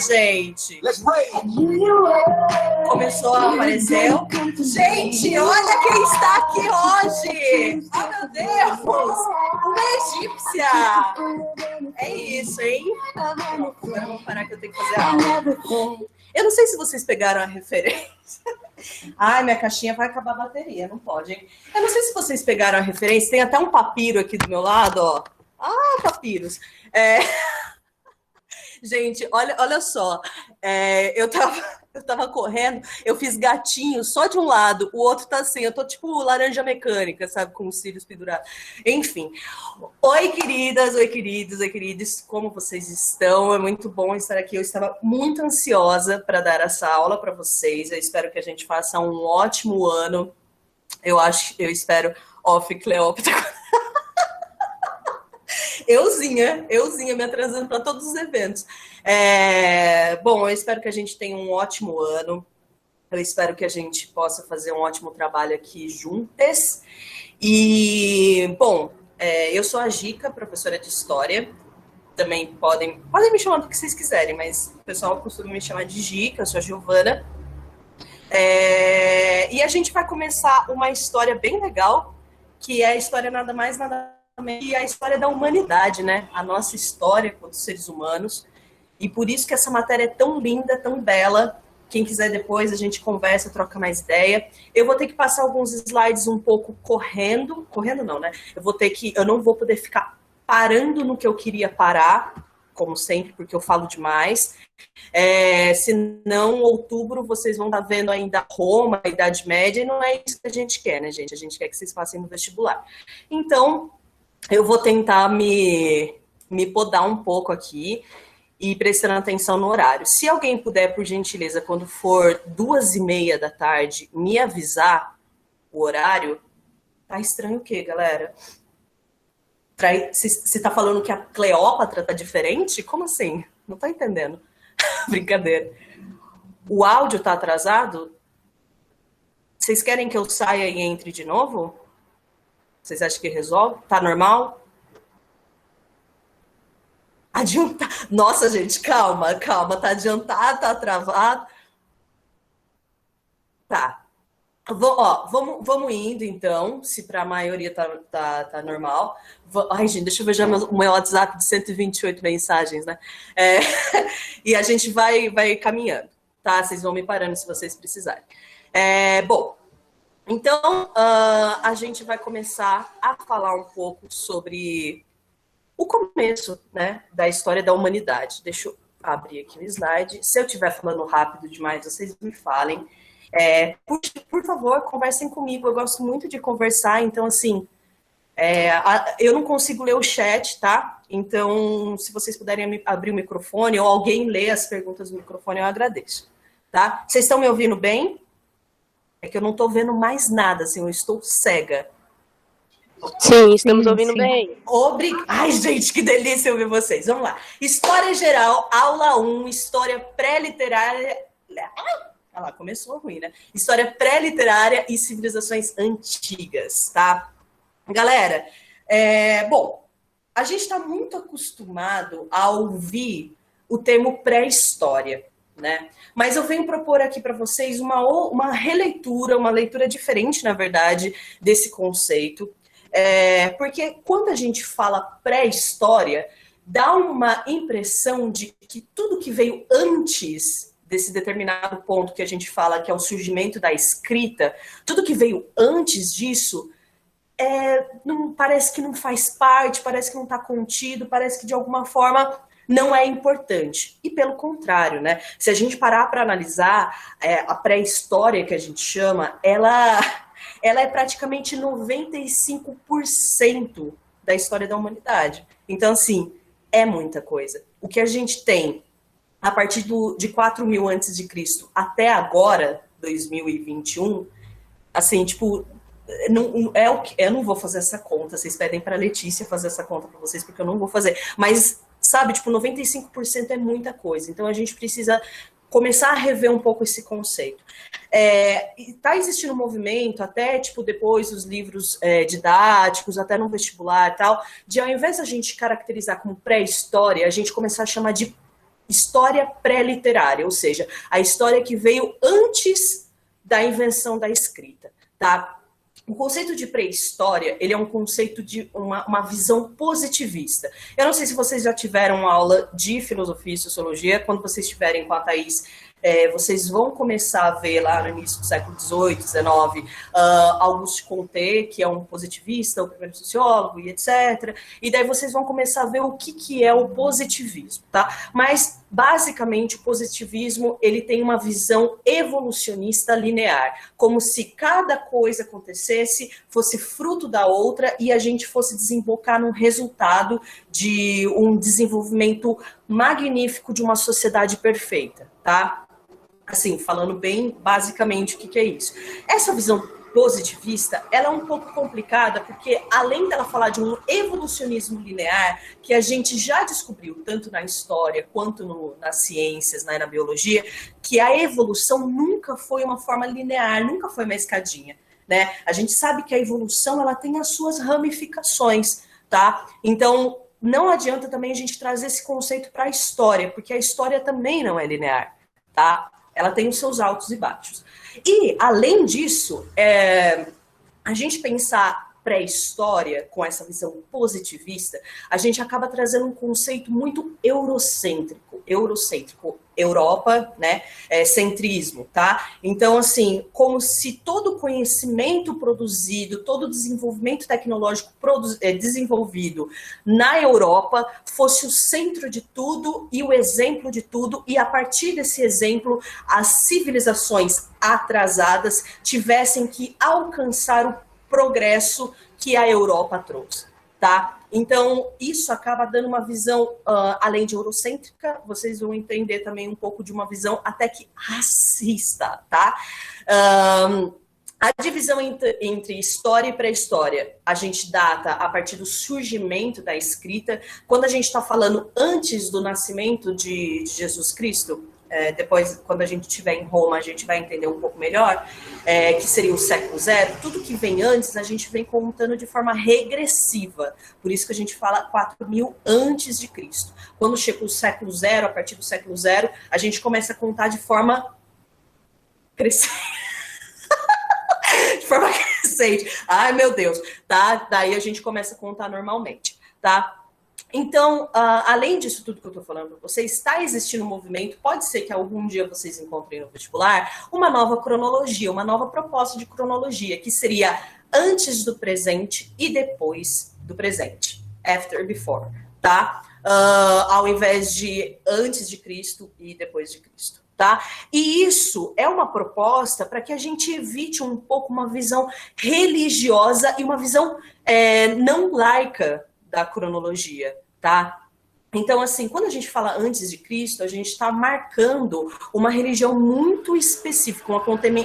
gente. Começou, apareceu. Gente, olha quem está aqui hoje. Oh, meu Deus. Uma egípcia. É isso, hein? Agora vamos parar que eu tenho que fazer aula. Eu não sei se vocês pegaram a referência. Ai, minha caixinha vai acabar a bateria, não pode, hein? Eu não sei se vocês pegaram a referência. Tem até um papiro aqui do meu lado, ó. Ah, papiros. Gente, olha só. Eu tava correndo, eu fiz gatinho só de um lado, o outro tá assim, eu tô tipo laranja mecânica, sabe, com os cílios pendurados. Enfim. Oi, queridas, oi, queridos, oi, queridos, como vocês estão? É muito bom estar aqui. Eu estava muito ansiosa para dar essa aula para vocês. Eu espero que a gente faça um ótimo ano. Eu espero. Off, Cleópatra. Euzinha me atrasando para todos os eventos. Bom, eu espero que a gente tenha um ótimo ano. Eu espero que a gente possa fazer um ótimo trabalho aqui juntas. E, bom, eu sou a Gica, professora de História. Também podem me chamar do que vocês quiserem, mas o pessoal costuma me chamar de Gica, eu sou a Giovana. E a gente vai começar uma história bem legal, que é a história nada mais, nada menos que a história da humanidade, né? A nossa história como seres humanos. E por isso que essa matéria é tão linda, tão bela. Quem quiser depois a gente conversa, troca mais ideia. Eu vou ter que passar alguns slides um pouco correndo não, né? Eu não vou poder ficar parando no que eu queria parar, como sempre, porque eu falo demais. Senão, em outubro, vocês vão estar vendo ainda Roma, a Idade Média, e não é isso que a gente quer, né, gente? A gente quer que vocês passem no vestibular. Então, eu vou tentar me podar um pouco aqui e prestando atenção no horário. Se alguém puder, por gentileza, quando for 2h30 da tarde, me avisar o horário. Tá estranho o quê, galera? Você tá falando que a Cleópatra tá diferente? Como assim? Não tô entendendo. Brincadeira. O áudio tá atrasado? Vocês querem que eu saia e entre de novo? Vocês acham que resolve? Tá normal? Adiantar. Nossa, gente, calma. Tá adiantado, tá travado. Tá. Vamos indo, então, se para a maioria tá normal. Ai, gente, deixa eu ver já o meu WhatsApp de 128 mensagens, né? E a gente vai caminhando, tá? Vocês vão me parando se vocês precisarem. Bom, então a gente vai começar a falar um pouco sobre o começo, né, da história da humanidade. Deixa eu abrir aqui o slide. Se eu estiver falando rápido demais, vocês me falem. Por favor, conversem comigo. Eu gosto muito de conversar, então, assim, eu não consigo ler o chat, tá? Então, se vocês puderem abrir o microfone ou alguém ler as perguntas do microfone, eu agradeço, tá? Vocês estão me ouvindo bem? É que eu não estou vendo mais nada, assim, eu estou cega. Sim, estamos ouvindo bem. Ai, gente, que delícia ouvir vocês. Vamos lá. História geral, aula 1, história pré-literária. Ah lá, começou ruim, né? História pré-literária e civilizações antigas, tá? Galera, bom, a gente está muito acostumado a ouvir o termo pré-história, né? Mas eu venho propor aqui para vocês uma releitura, uma leitura diferente, na verdade, desse conceito. Porque quando a gente fala pré-história, dá uma impressão de que tudo que veio antes desse determinado ponto que a gente fala que é o surgimento da escrita, tudo que veio antes disso parece que não faz parte, parece que não está contido, parece que de alguma forma não é importante. E pelo contrário, né? Se a gente parar para analisar a pré-história que a gente chama, ela é praticamente 95% da história da humanidade. Então, assim, é muita coisa. O que a gente tem a partir de 4.000 antes de Cristo até agora, 2021, assim, tipo, eu não vou fazer essa conta. Vocês pedem para a Letícia fazer essa conta para vocês, porque eu não vou fazer. Mas, sabe, tipo, 95% é muita coisa. Então, a gente precisa começar a rever um pouco esse conceito. Está existindo um movimento, até tipo depois os livros didáticos, até no vestibular e tal, de ao invés da gente caracterizar como pré-história, a gente começar a chamar de história pré-literária, ou seja, a história que veio antes da invenção da escrita, tá? O conceito de pré-história, ele é um conceito de uma visão positivista. Eu não sei se vocês já tiveram aula de filosofia e sociologia, quando vocês estiverem com a Thaís, vocês vão começar a ver lá no início do século XVIII, XIX, Auguste Comte, que é um positivista, o primeiro sociólogo e etc. E daí vocês vão começar a ver o que é o positivismo, tá? Mas, basicamente, o positivismo, ele tem uma visão evolucionista linear, como se cada coisa acontecesse, fosse fruto da outra e a gente fosse desembocar num resultado de um desenvolvimento magnífico de uma sociedade perfeita, tá? Assim, falando bem basicamente o que é isso. Essa visão positivista, ela é um pouco complicada, porque além dela falar de um evolucionismo linear, que a gente já descobriu, tanto na história quanto nas ciências, na biologia, que a evolução nunca foi uma forma linear, nunca foi uma escadinha, né? A gente sabe que a evolução, ela tem as suas ramificações, tá? Então, não adianta também a gente trazer esse conceito para a história, porque a história também não é linear, tá? Ela tem os seus altos e baixos. E, além disso, a gente pensar pré-história com essa visão positivista, a gente acaba trazendo um conceito muito eurocêntrico. Europa, né, centrismo, tá? Então, assim, como se todo conhecimento produzido, todo desenvolvimento tecnológico desenvolvido na Europa fosse o centro de tudo e o exemplo de tudo, e a partir desse exemplo, as civilizações atrasadas tivessem que alcançar o progresso que a Europa trouxe, tá? Então, isso acaba dando uma visão, além de eurocêntrica, vocês vão entender também um pouco de uma visão até que racista, tá? A divisão entre história e pré-história, a gente data a partir do surgimento da escrita. Quando a gente está falando antes do nascimento de Jesus Cristo, depois, quando a gente estiver em Roma, a gente vai entender um pouco melhor, que seria o século zero. Tudo que vem antes, a gente vem contando de forma regressiva. Por isso que a gente fala 4.000 antes de Cristo. Quando chega o século zero, a partir do século zero, a gente começa a contar de forma crescente. De forma crescente. Ai, meu Deus. Tá? Daí a gente começa a contar normalmente, tá? Então, além disso tudo que eu estou falando para vocês, está existindo um movimento, pode ser que algum dia vocês encontrem no vestibular, uma nova cronologia, uma nova proposta de cronologia, que seria antes do presente e depois do presente. After e before, tá? Ao invés de antes de Cristo e depois de Cristo, tá? E isso é uma proposta para que a gente evite um pouco uma visão religiosa e uma visão não laica da cronologia, tá? Então, assim, quando a gente fala antes de Cristo, a gente está marcando uma religião muito específica, um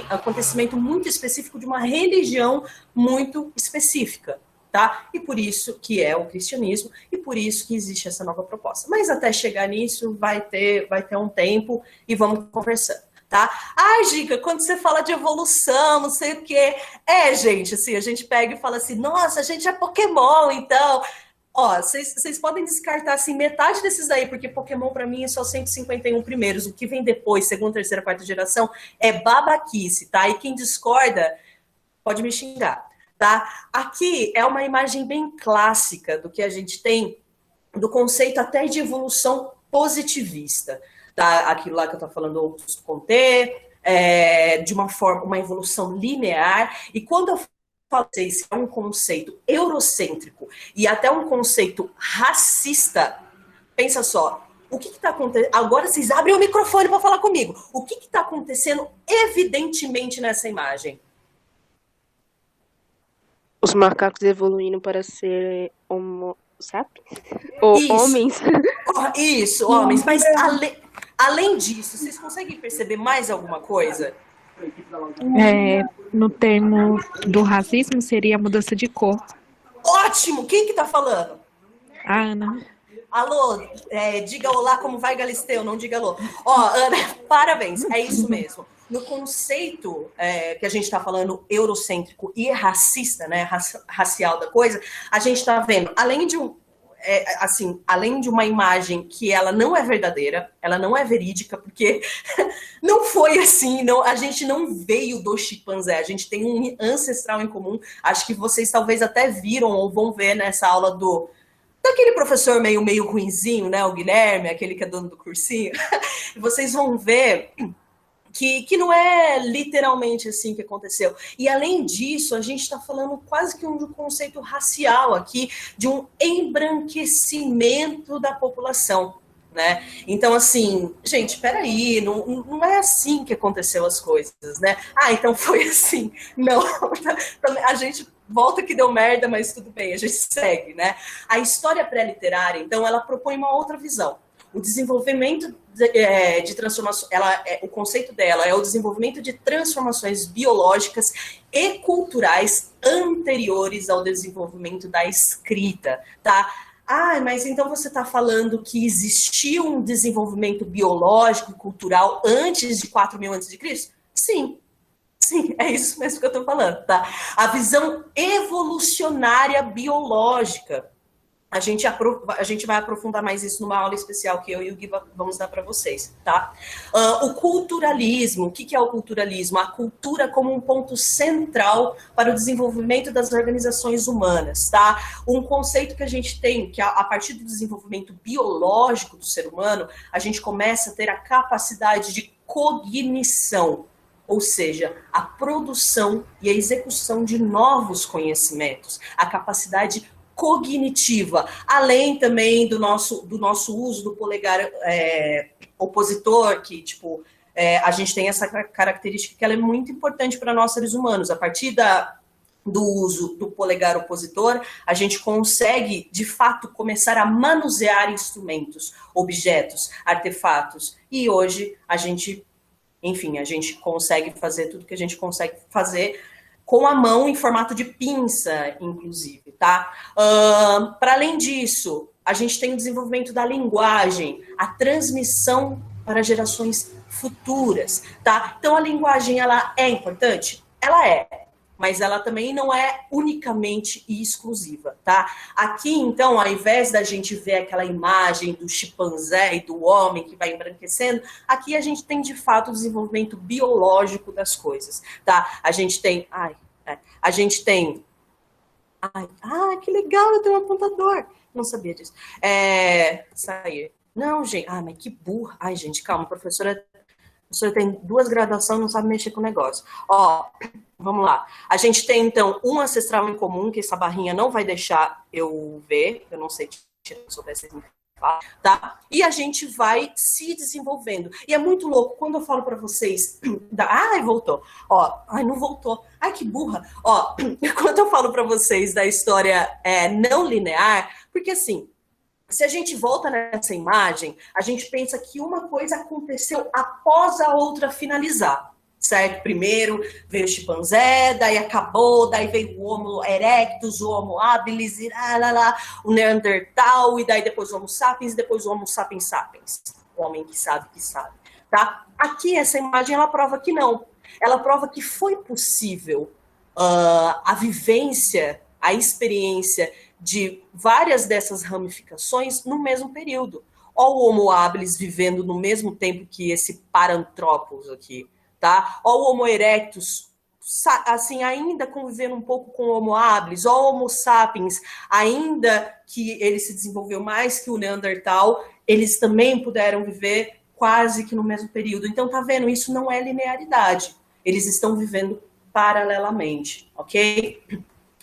acontecimento muito específico de uma religião muito específica, tá? E por isso que é o cristianismo, e por isso que existe essa nova proposta. Mas até chegar nisso, vai ter um tempo e vamos conversando, tá? Ai, Gica, quando você fala de evolução, não sei o quê. Gente, assim, a gente pega e fala assim, nossa, a gente é Pokémon, então... Ó, vocês podem descartar assim, metade desses daí, porque Pokémon pra mim é só 151 primeiros. O que vem depois, segunda, terceira, quarta geração, é babaquice, tá? E quem discorda pode me xingar, tá? Aqui é uma imagem bem clássica do que a gente tem, do conceito até de evolução positivista, tá? Aquilo lá que eu tô falando, Auguste Comte, de uma evolução linear. E quando eu vocês é um conceito eurocêntrico e até um conceito racista, pensa só, o que está acontecendo? Agora vocês abrem o microfone para falar comigo. O que está acontecendo evidentemente nessa imagem? Os macacos evoluindo para ser homo sapiens? Ou homens? Isso, homens. Mas além disso, vocês conseguem perceber mais alguma coisa? No termo do racismo, seria a mudança de cor. Ótimo! Quem que tá falando? A Ana. Alô, diga olá como vai, Galisteu, não diga alô. Ana, parabéns, é isso mesmo. No conceito que a gente está falando eurocêntrico e racista, né, racial da coisa, a gente está vendo, além de assim, além de uma imagem que ela não é verdadeira, ela não é verídica, porque não foi assim, não, a gente não veio do chimpanzé, a gente tem um ancestral em comum. Acho que vocês talvez até viram ou vão ver nessa aula daquele professor meio ruinzinho, né, o Guilherme, aquele que é dono do cursinho. Vocês vão ver que não é literalmente assim que aconteceu. E, além disso, a gente está falando quase que um conceito racial aqui, de um embranquecimento da população, né? Então, assim, gente, peraí, não é assim que aconteceu as coisas, né? Ah, então foi assim. Não, a gente volta que deu merda, mas tudo bem, a gente segue, né? A história pré-literária, então, ela propõe uma outra visão. O desenvolvimento de transformações, o conceito dela é o desenvolvimento de transformações biológicas e culturais anteriores ao desenvolvimento da escrita, tá? Ah, mas então você está falando que existia um desenvolvimento biológico e cultural antes de 4.000 a.C.? Sim. Sim, é isso mesmo que eu estou falando, tá? A visão evolucionária biológica. A gente vai aprofundar mais isso numa aula especial que eu e o Gui vamos dar para vocês, tá? O culturalismo, o que é o culturalismo? A cultura como um ponto central para o desenvolvimento das organizações humanas, tá? Um conceito que a gente tem, que a partir do desenvolvimento biológico do ser humano, a gente começa a ter a capacidade de cognição, ou seja, a produção e a execução de novos conhecimentos, a capacidade cognitiva, além também do nosso uso do polegar opositor, que, tipo, a gente tem essa característica que ela é muito importante para nós, seres humanos. A partir do uso do polegar opositor, a gente consegue, de fato, começar a manusear instrumentos, objetos, artefatos. E hoje, a gente consegue fazer tudo que a gente consegue fazer com a mão em formato de pinça, inclusive, tá? Para além disso, a gente tem o desenvolvimento da linguagem, a transmissão para gerações futuras, tá? Então, a linguagem, ela é importante? Ela é, mas ela também não é unicamente e exclusiva, tá? Aqui, então, ao invés da gente ver aquela imagem do chimpanzé e do homem que vai embranquecendo, aqui a gente tem, de fato, o desenvolvimento biológico das coisas, tá? A gente tem... que legal, eu tenho um apontador. Não sabia disso. Sair. Não, gente. Mas que burra. Ai, gente, calma, a professora tem 2 graduações, não sabe mexer com o negócio. Vamos lá. A gente tem, então, um ancestral em comum, que essa barrinha não vai deixar eu ver. Eu não sei se eu soubesse falar, tá? E a gente vai se desenvolvendo. E é muito louco, quando eu falo para vocês... voltou. Não voltou. Ai, que burra. Quando eu falo para vocês da história não linear, porque, assim, se a gente volta nessa imagem, a gente pensa que uma coisa aconteceu após a outra finalizar, certo? Primeiro veio o chimpanzé, daí acabou, daí veio o Homo erectus, o Homo habilis, o Neandertal, e daí depois o Homo sapiens, e depois o Homo sapiens sapiens, o homem que sabe, tá? Aqui, essa imagem, ela prova que não. Ela prova que foi possível a vivência, a experiência de várias dessas ramificações no mesmo período. Ó o Homo habilis vivendo no mesmo tempo que esse Paranthropus aqui, tá? Ó o Homo erectus, assim, ainda convivendo um pouco com o Homo habilis, ó o Homo sapiens, ainda que ele se desenvolveu mais que o Neandertal, eles também puderam viver quase que no mesmo período. Então, tá vendo? Isso não é linearidade. Eles estão vivendo paralelamente, ok?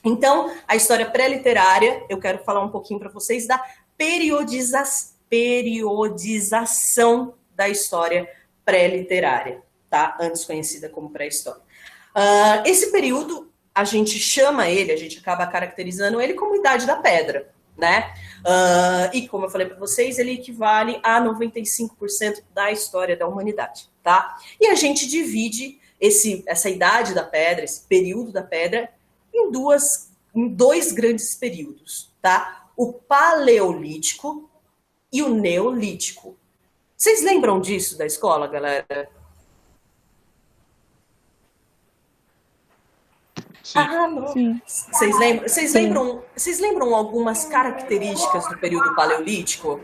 Então, a história pré-literária, eu quero falar um pouquinho para vocês da periodização da história pré-literária, tá? Antes conhecida como pré-história. Esse período, a gente acaba caracterizando ele como Idade da Pedra, né? E como eu falei para vocês, ele equivale a 95% da história da humanidade, tá? E a gente divide essa Idade da Pedra, esse período da Pedra, em 2 grandes períodos, tá? O Paleolítico e o Neolítico. Vocês lembram disso da escola, galera? Ah, não. Sim. Vocês lembram algumas características do período paleolítico?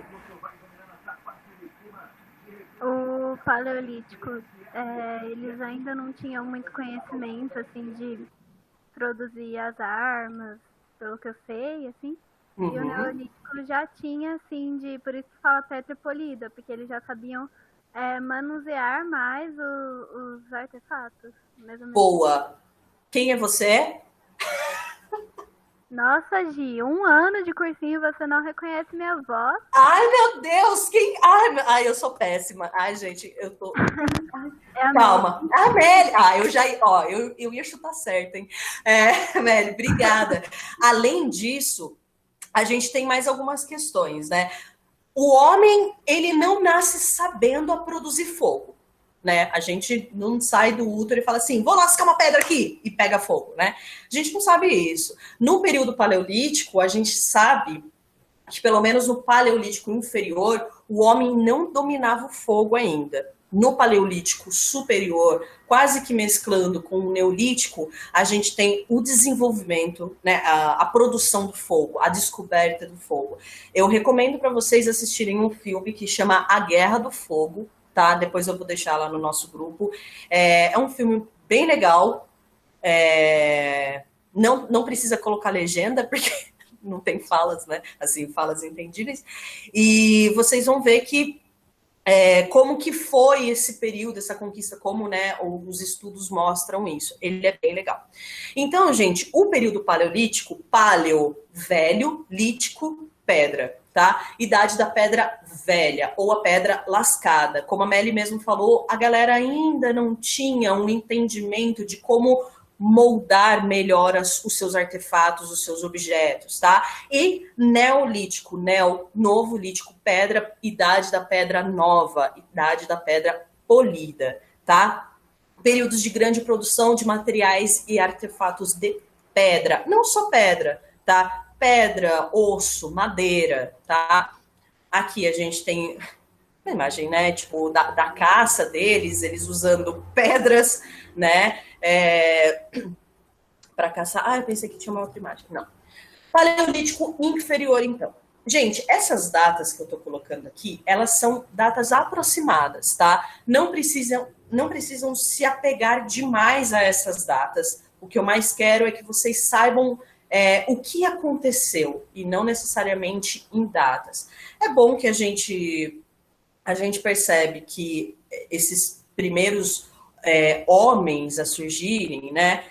O paleolítico, eles ainda não tinham muito conhecimento, assim, de produzir as armas, pelo que eu sei, assim. E o neolítico já tinha, assim, por isso que fala pedra polida, porque eles já sabiam manusear mais os artefatos. Mais ou menos. Boa! Quem é você? Nossa, Gi, 1 ano de cursinho você não reconhece minha voz? Ai, meu Deus! Ai, eu sou péssima. Ai, gente, eu tô... Calma. A Meli. Eu ia chutar certo, hein? Meli, obrigada. Além disso, a gente tem mais algumas questões, né? O homem, ele não nasce sabendo a produzir fogo, né? A gente não sai do útero e fala assim, vou lascar uma pedra aqui e pega fogo, né? A gente não sabe isso. No período paleolítico, a gente sabe que pelo menos no paleolítico inferior, o homem não dominava o fogo ainda. No paleolítico superior, quase que mesclando com o neolítico, a gente tem o desenvolvimento, né, a produção do fogo, a descoberta do fogo. Eu recomendo para vocês assistirem um filme que chama A Guerra do Fogo, tá? Depois eu vou deixar lá no nosso grupo. É um filme bem legal. Não precisa colocar legenda, porque não tem falas, né? Assim, falas entendíveis. E vocês vão ver que como que foi esse período, essa conquista, como, né, os estudos mostram isso. Ele é bem legal. Então, gente, o período paleolítico, paleo, velho, lítico, pedra, tá? Idade da pedra velha, ou a pedra lascada. Como a Meli mesmo falou, a galera ainda não tinha um entendimento de como moldar melhor os seus artefatos, os seus objetos, tá? E neolítico, novo lítico, pedra, idade da pedra nova, idade da pedra polida, tá? Períodos de grande produção de materiais e artefatos de pedra, não só pedra, tá? Pedra, osso, madeira, tá? Aqui a gente tem a imagem, né, tipo, da caça deles, eles usando pedras, né, para caçar. Ah, eu pensei que tinha uma outra imagem. Não. Paleolítico inferior, então. Gente, essas datas que eu tô colocando aqui, elas são datas aproximadas, tá? Não precisam se apegar demais a essas datas. O que eu mais quero é que vocês saibam o que aconteceu, e não necessariamente em datas. É bom que a gente percebe que esses primeiros homens a surgirem, né,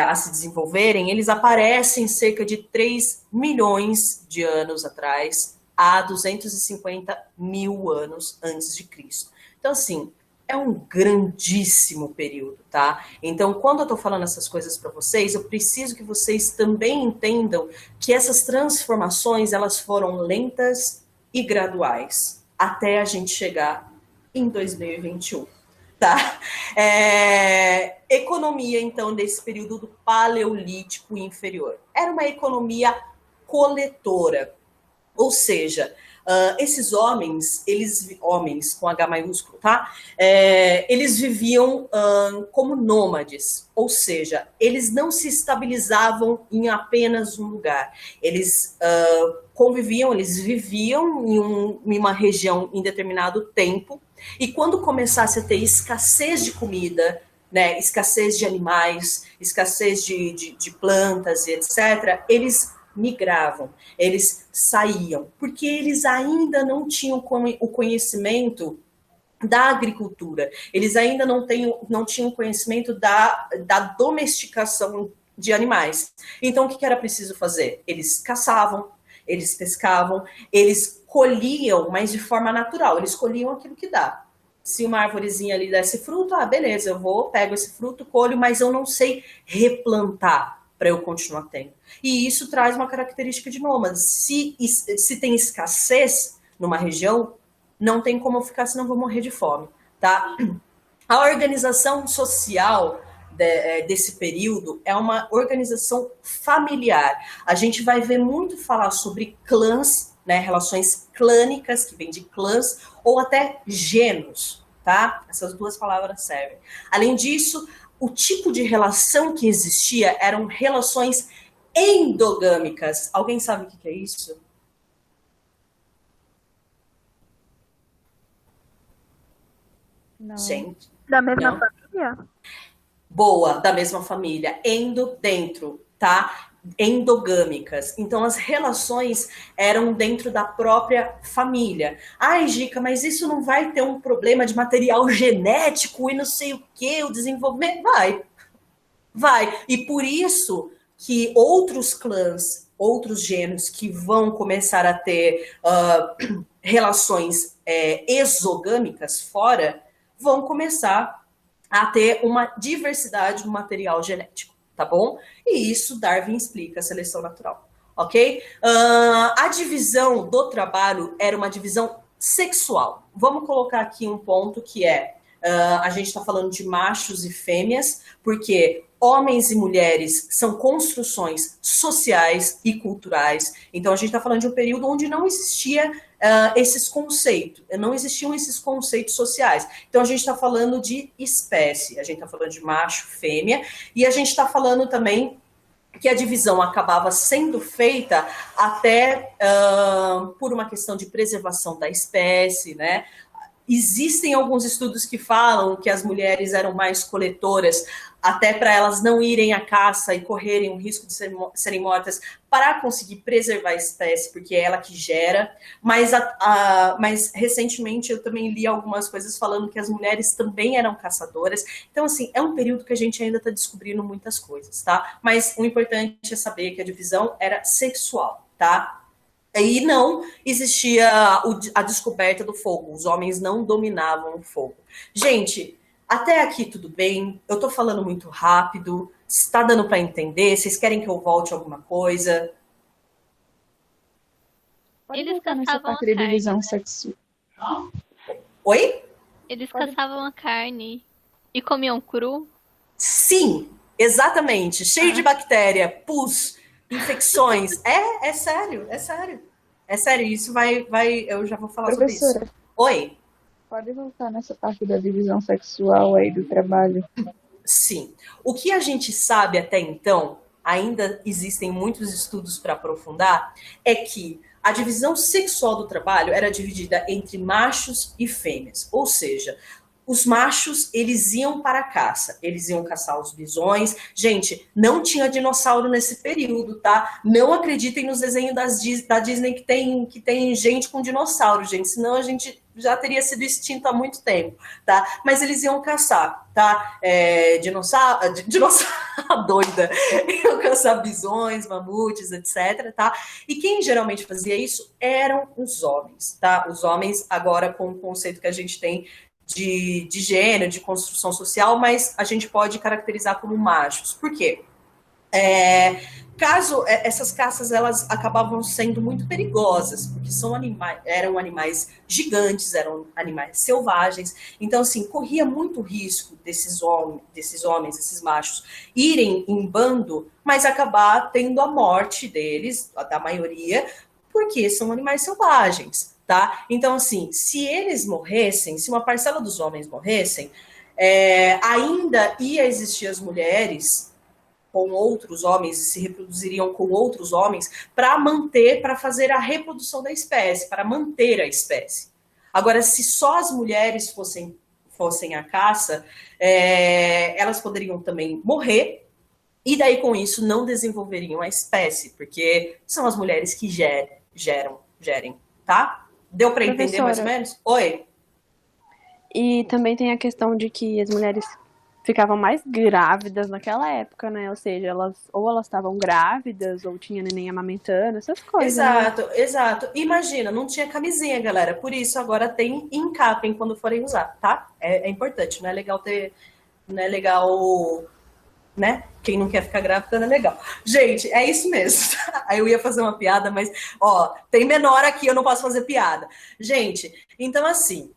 a se desenvolverem, eles aparecem cerca de 3 milhões de anos atrás, há 250 mil anos antes de Cristo. Então, assim, é um grandíssimo período, tá? Então, quando eu tô falando essas coisas para vocês, eu preciso que vocês também entendam que essas transformações, elas foram lentas e graduais, até a gente chegar em 2021, tá? Economia, então, desse período do Paleolítico inferior. Era uma economia coletora, ou seja, esses homens com H maiúsculo, tá? Eles viviam como nômades, ou seja, eles não se estabilizavam em apenas um lugar. Eles conviviam, eles viviam em uma região em determinado tempo, e quando começasse a ter escassez de comida, né, escassez de animais, escassez de plantas e etc., eles migravam, eles saíam, porque eles ainda não tinham o conhecimento da agricultura, eles ainda não tinham conhecimento da domesticação de animais. Então, o que era preciso fazer? Eles caçavam, eles pescavam, eles colhiam, mas de forma natural, eles colhiam aquilo que dá. Se uma árvorezinha ali desse fruto, beleza, pego esse fruto, colho, mas eu não sei replantar para eu continuar tendo. E isso traz uma característica de nômade. Se tem escassez numa região, não tem como eu ficar, senão eu vou morrer de fome, tá? A organização social desse período é uma organização familiar. A gente vai ver muito falar sobre clãs, né, relações clânicas, que vem de clãs, ou até gêneros, tá? Essas duas palavras servem. Além disso, o tipo de relação que existia eram relações endogâmicas. Alguém sabe o que é isso? Não. Gente. Da mesma Não. família? Boa, da mesma família. Endo, dentro, tá? Endogâmicas. Então, as relações eram dentro da própria família. Ai, Gica, mas isso não vai ter um problema de material genético e não sei o que, o desenvolvimento? Vai. E por isso que outros clãs, outros gêneros que vão começar a ter relações exogâmicas fora, vão começar a ter uma diversidade no material genético, tá bom? E isso Darwin explica a seleção natural, ok? A divisão do trabalho era uma divisão sexual. Vamos colocar aqui um ponto que a gente está falando de machos e fêmeas, porque homens e mulheres são construções sociais e culturais. Então, a gente está falando de um período onde não existia esses conceitos, não existiam esses conceitos sociais. Então, a gente está falando de espécie, a gente está falando de macho, fêmea, e a gente está falando também que a divisão acabava sendo feita até por uma questão de preservação da espécie, né? Existem alguns estudos que falam que as mulheres eram mais coletoras, até para elas não irem à caça e correrem o risco de serem mortas, para conseguir preservar a espécie, porque é ela que gera. Mas recentemente eu também li algumas coisas falando que as mulheres também eram caçadoras. Então, assim, é um período que a gente ainda está descobrindo muitas coisas, tá? Mas o importante é saber que a divisão era sexual, tá? E não existia a descoberta do fogo. Os homens não dominavam o fogo. Gente, até aqui tudo bem. Eu tô falando muito rápido. Está dando para entender? Vocês querem que eu volte alguma coisa? Pode Eles voltar nessa caçavam parte de a carne, divisão né? sexual. Oi? Eles caçavam a carne e comiam cru. Sim, exatamente. Cheio de bactéria, pus, infecções. É sério, é sério. É sério, isso vai, eu já vou falar sobre isso. Professora, Oi? pode voltar nessa parte da divisão sexual aí do trabalho. Sim. O que a gente sabe até então, ainda existem muitos estudos para aprofundar, é que a divisão sexual do trabalho era dividida entre machos e fêmeas. Ou seja, os machos, eles iam para a caça, eles iam caçar os bisões. Gente, não tinha dinossauro nesse período, tá? Não acreditem nos desenhos da Disney que tem gente com dinossauro, gente, senão a gente já teria sido extinto há muito tempo, tá? Mas eles iam caçar, tá? Dinossauro doida, iam caçar bisões, mamutes, etc, tá? E quem geralmente fazia isso eram os homens, tá? Os homens, agora com o conceito que a gente tem de gênero, de construção social, mas a gente pode caracterizar como machos. Por quê? Caso essas caças elas acabavam sendo muito perigosas, porque eram animais gigantes, eram animais selvagens, então assim, corria muito risco desses homens, esses machos, irem em bando, mas acabar tendo a morte deles, da maioria, porque são animais selvagens. Tá? Então, assim, se eles morressem, se uma parcela dos homens morressem, ainda ia existir as mulheres com outros homens, se reproduziriam com outros homens, para fazer a reprodução da espécie, para manter a espécie. Agora, se só as mulheres fossem à caça, elas poderiam também morrer, e daí com isso não desenvolveriam a espécie, porque são as mulheres que gerem, tá? Deu para entender mais ou menos? Oi? E também tem a questão de que as mulheres ficavam mais grávidas naquela época, né? Ou seja, elas estavam grávidas ou tinha neném amamentando, essas coisas. Exato, né? Exato. Imagina, não tinha camisinha, galera. Por isso agora tem encapem quando forem usar, tá? É importante, não é legal né? Quem não quer ficar grávida não é legal. Gente, é isso mesmo. Aí eu ia fazer uma piada, mas, ó, tem menor aqui, eu não posso fazer piada. Gente, então assim,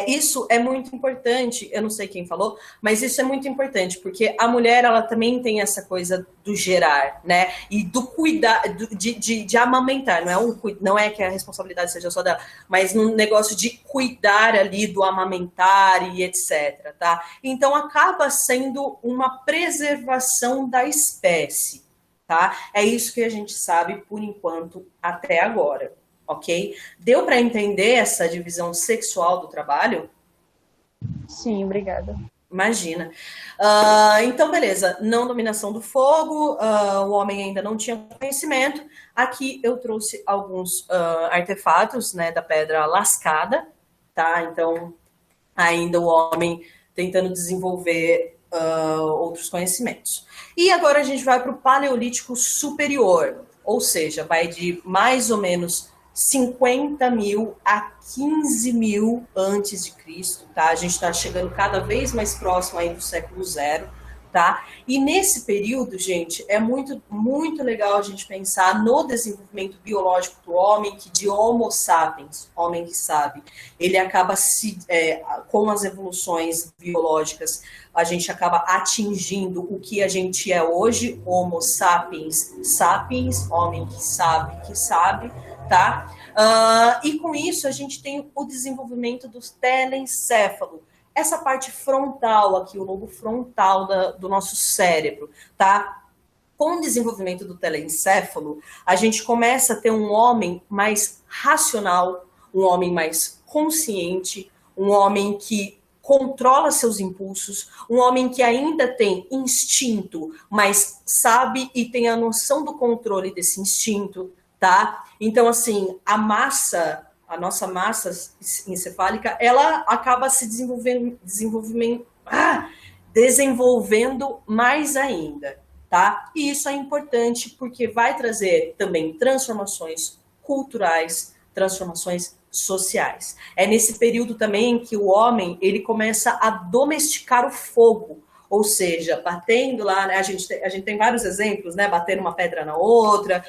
Isso é muito importante, eu não sei quem falou, mas isso é muito importante, porque a mulher, ela também tem essa coisa do gerar, né, e do cuidar, de amamentar, não é que a responsabilidade seja só dela, mas no negócio de cuidar ali do amamentar e etc, tá? Então acaba sendo uma preservação da espécie, tá? É isso que a gente sabe por enquanto até agora. Ok? Deu para entender essa divisão sexual do trabalho? Sim, obrigada. Imagina. Então, beleza. Não dominação do fogo, o homem ainda não tinha conhecimento. Aqui eu trouxe alguns artefatos, né, da pedra lascada, tá? Então, ainda o homem tentando desenvolver outros conhecimentos. E agora a gente vai para o Paleolítico Superior, ou seja, vai de mais ou menos 50.000 a 15.000 antes de Cristo, tá? A gente está chegando cada vez mais próximo aí do século zero, tá? E nesse período, gente, é muito, muito legal a gente pensar no desenvolvimento biológico do homem, que de Homo sapiens, homem que sabe, ele acaba com as evoluções biológicas, a gente acaba atingindo o que a gente é hoje, Homo sapiens, sapiens, homem que sabe, tá? E com isso a gente tem o desenvolvimento do telencéfalo, essa parte frontal aqui, o lobo frontal do nosso cérebro, tá? Com o desenvolvimento do telencéfalo, a gente começa a ter um homem mais racional, um homem mais consciente, um homem que controla seus impulsos, um homem que ainda tem instinto, mas sabe e tem a noção do controle desse instinto, tá? Então, assim, a nossa massa encefálica, ela acaba se desenvolvendo mais ainda, tá? E isso é importante porque vai trazer também transformações culturais, transformações sociais. É nesse período também que o homem, ele começa a domesticar o fogo, ou seja, batendo lá, né? A gente tem vários exemplos, né? Batendo uma pedra na outra,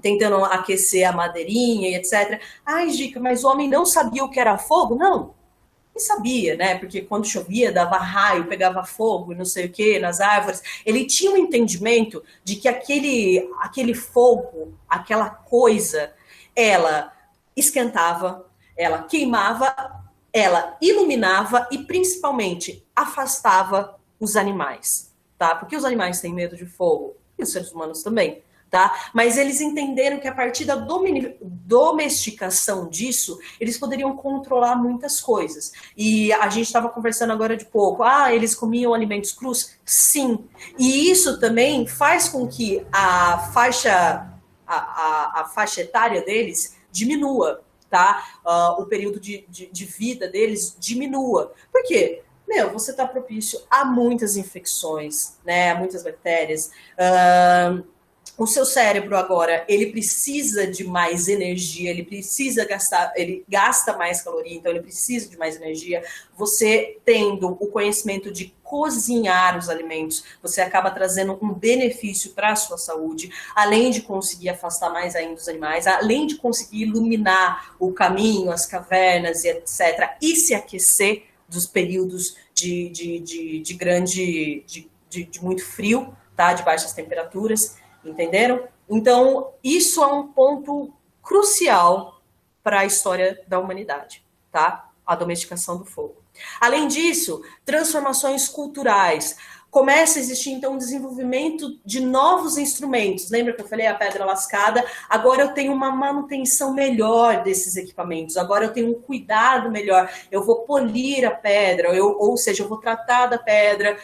tentando aquecer a madeirinha e etc. Ai, Gica, mas o homem não sabia o que era fogo? Não, ele sabia, né? Porque quando chovia, dava raio, pegava fogo, não sei o que, nas árvores. Ele tinha um entendimento de que aquele fogo, aquela coisa, ela esquentava, ela queimava, ela iluminava e, principalmente, afastava os animais, tá? Porque os animais têm medo de fogo, e os seres humanos também, tá? Mas eles entenderam que a partir da domesticação disso, eles poderiam controlar muitas coisas. E a gente estava conversando agora de pouco, eles comiam alimentos crus? Sim. E isso também faz com que a faixa etária deles diminua, tá? O período de vida deles diminua. Por quê? Você está propício a muitas infecções, né? A muitas bactérias. O seu cérebro agora, ele precisa de mais energia, ele gasta mais caloria, então ele precisa de mais energia. Você tendo o conhecimento de cozinhar os alimentos, você acaba trazendo um benefício para a sua saúde, além de conseguir afastar mais ainda os animais, além de conseguir iluminar o caminho, as cavernas e etc. E se aquecer dos períodos de muito frio, tá? De baixas temperaturas. Entenderam? Então, isso é um ponto crucial para a história da humanidade, tá? A domesticação do fogo. Além disso, transformações culturais. Começa a existir, então, o desenvolvimento de novos instrumentos. Lembra que eu falei a pedra lascada? Agora eu tenho uma manutenção melhor desses equipamentos. Agora eu tenho um cuidado melhor. Eu vou polir a pedra, ou seja, eu vou tratar da pedra,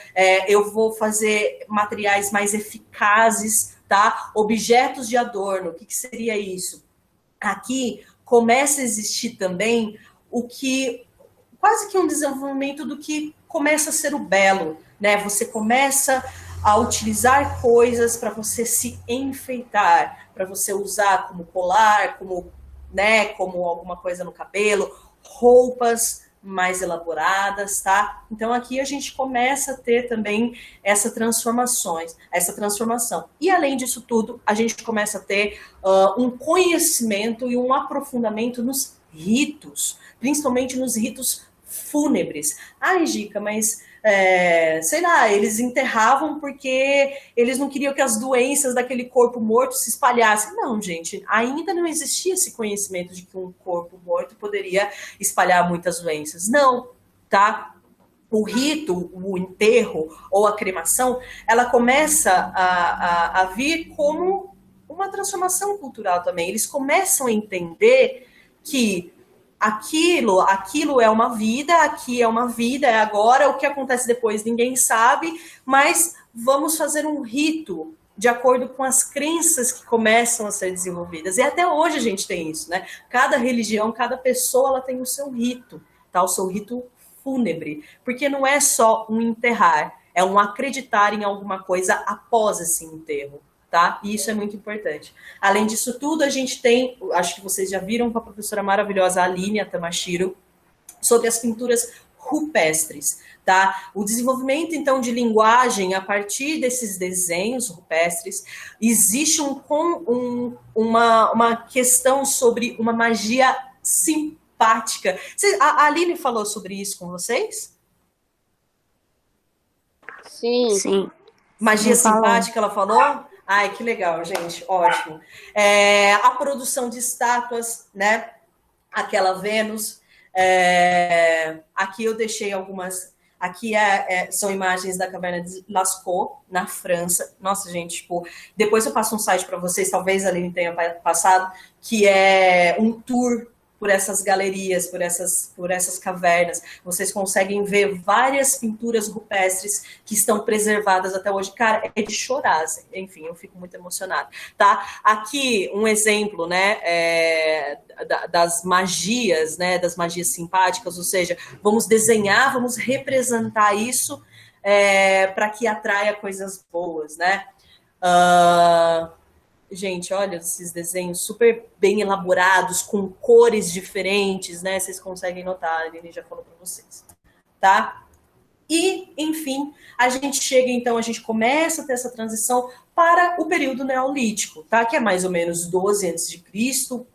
eu vou fazer materiais mais eficazes, tá? Objetos de adorno, o que seria isso? Aqui começa a existir também quase que um desenvolvimento do que começa a ser o belo, né? Você começa a utilizar coisas para você se enfeitar, para você usar como colar, como alguma coisa no cabelo, roupas mais elaboradas, tá? Então aqui a gente começa a ter também essa transformação. E além disso tudo, a gente começa a ter um conhecimento e um aprofundamento nos ritos, principalmente nos ritos fúnebres. Ai, Gica, mas sei lá, eles enterravam porque eles não queriam que as doenças daquele corpo morto se espalhassem. Não, gente, ainda não existia esse conhecimento de que um corpo morto poderia espalhar muitas doenças. Não, tá? O rito, o enterro ou a cremação, ela começa a vir como uma transformação cultural também. Eles começam a entender que aquilo é uma vida, aqui é uma vida, é agora, o que acontece depois ninguém sabe, mas vamos fazer um rito de acordo com as crenças que começam a ser desenvolvidas. E até hoje a gente tem isso, né? Cada religião, cada pessoa, ela tem o seu rito, tá? O seu rito fúnebre, porque não é só um enterrar, é um acreditar em alguma coisa após esse enterro. Tá? E isso é muito importante. Além disso tudo, a gente tem, acho que vocês já viram com a professora maravilhosa Aline Tamashiro, sobre as pinturas rupestres, tá? O desenvolvimento, então, de linguagem a partir desses desenhos rupestres, existe uma questão sobre uma magia simpática. A Aline falou sobre isso com vocês? Sim. Magia simpática, ela falou? Ai, que legal, gente, ótimo. A produção de estátuas, né? Aquela Vênus. Aqui eu deixei algumas. Aqui são imagens da caverna de Lascaux, na França. Nossa, gente, tipo, depois eu passo um site para vocês, talvez a Aline tenha passado, que é um tour por essas galerias, por essas cavernas. Vocês conseguem ver várias pinturas rupestres que estão preservadas até hoje. Cara, é de chorar, assim. Enfim, eu fico muito emocionada, tá? Aqui, um exemplo, né, das magias, né, das magias simpáticas, ou seja, vamos desenhar, vamos representar isso para que atraia coisas boas, né? Gente, olha esses desenhos super bem elaborados, com cores diferentes, né? Vocês conseguem notar, a Aline já falou para vocês, tá? E, enfim, a gente começa a ter essa transição para o período neolítico, tá? Que é mais ou menos 12 a.C.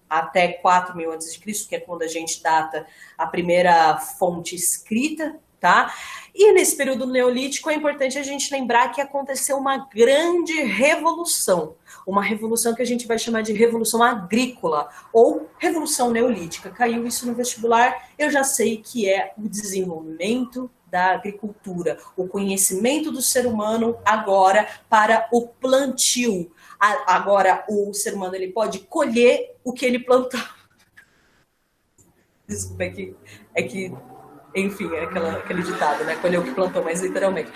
até 4.000 a.C., que é quando a gente data a primeira fonte escrita, tá? E nesse período neolítico é importante a gente lembrar que aconteceu uma grande revolução, uma revolução que a gente vai chamar de revolução agrícola ou revolução neolítica. Caiu isso no vestibular, eu já sei que é o desenvolvimento da agricultura, o conhecimento do ser humano agora para o plantio. Agora o ser humano ele pode colher o que ele plantou. Desculpa, é que enfim, aquele ditado, né? Colheu o que plantou, mas literalmente.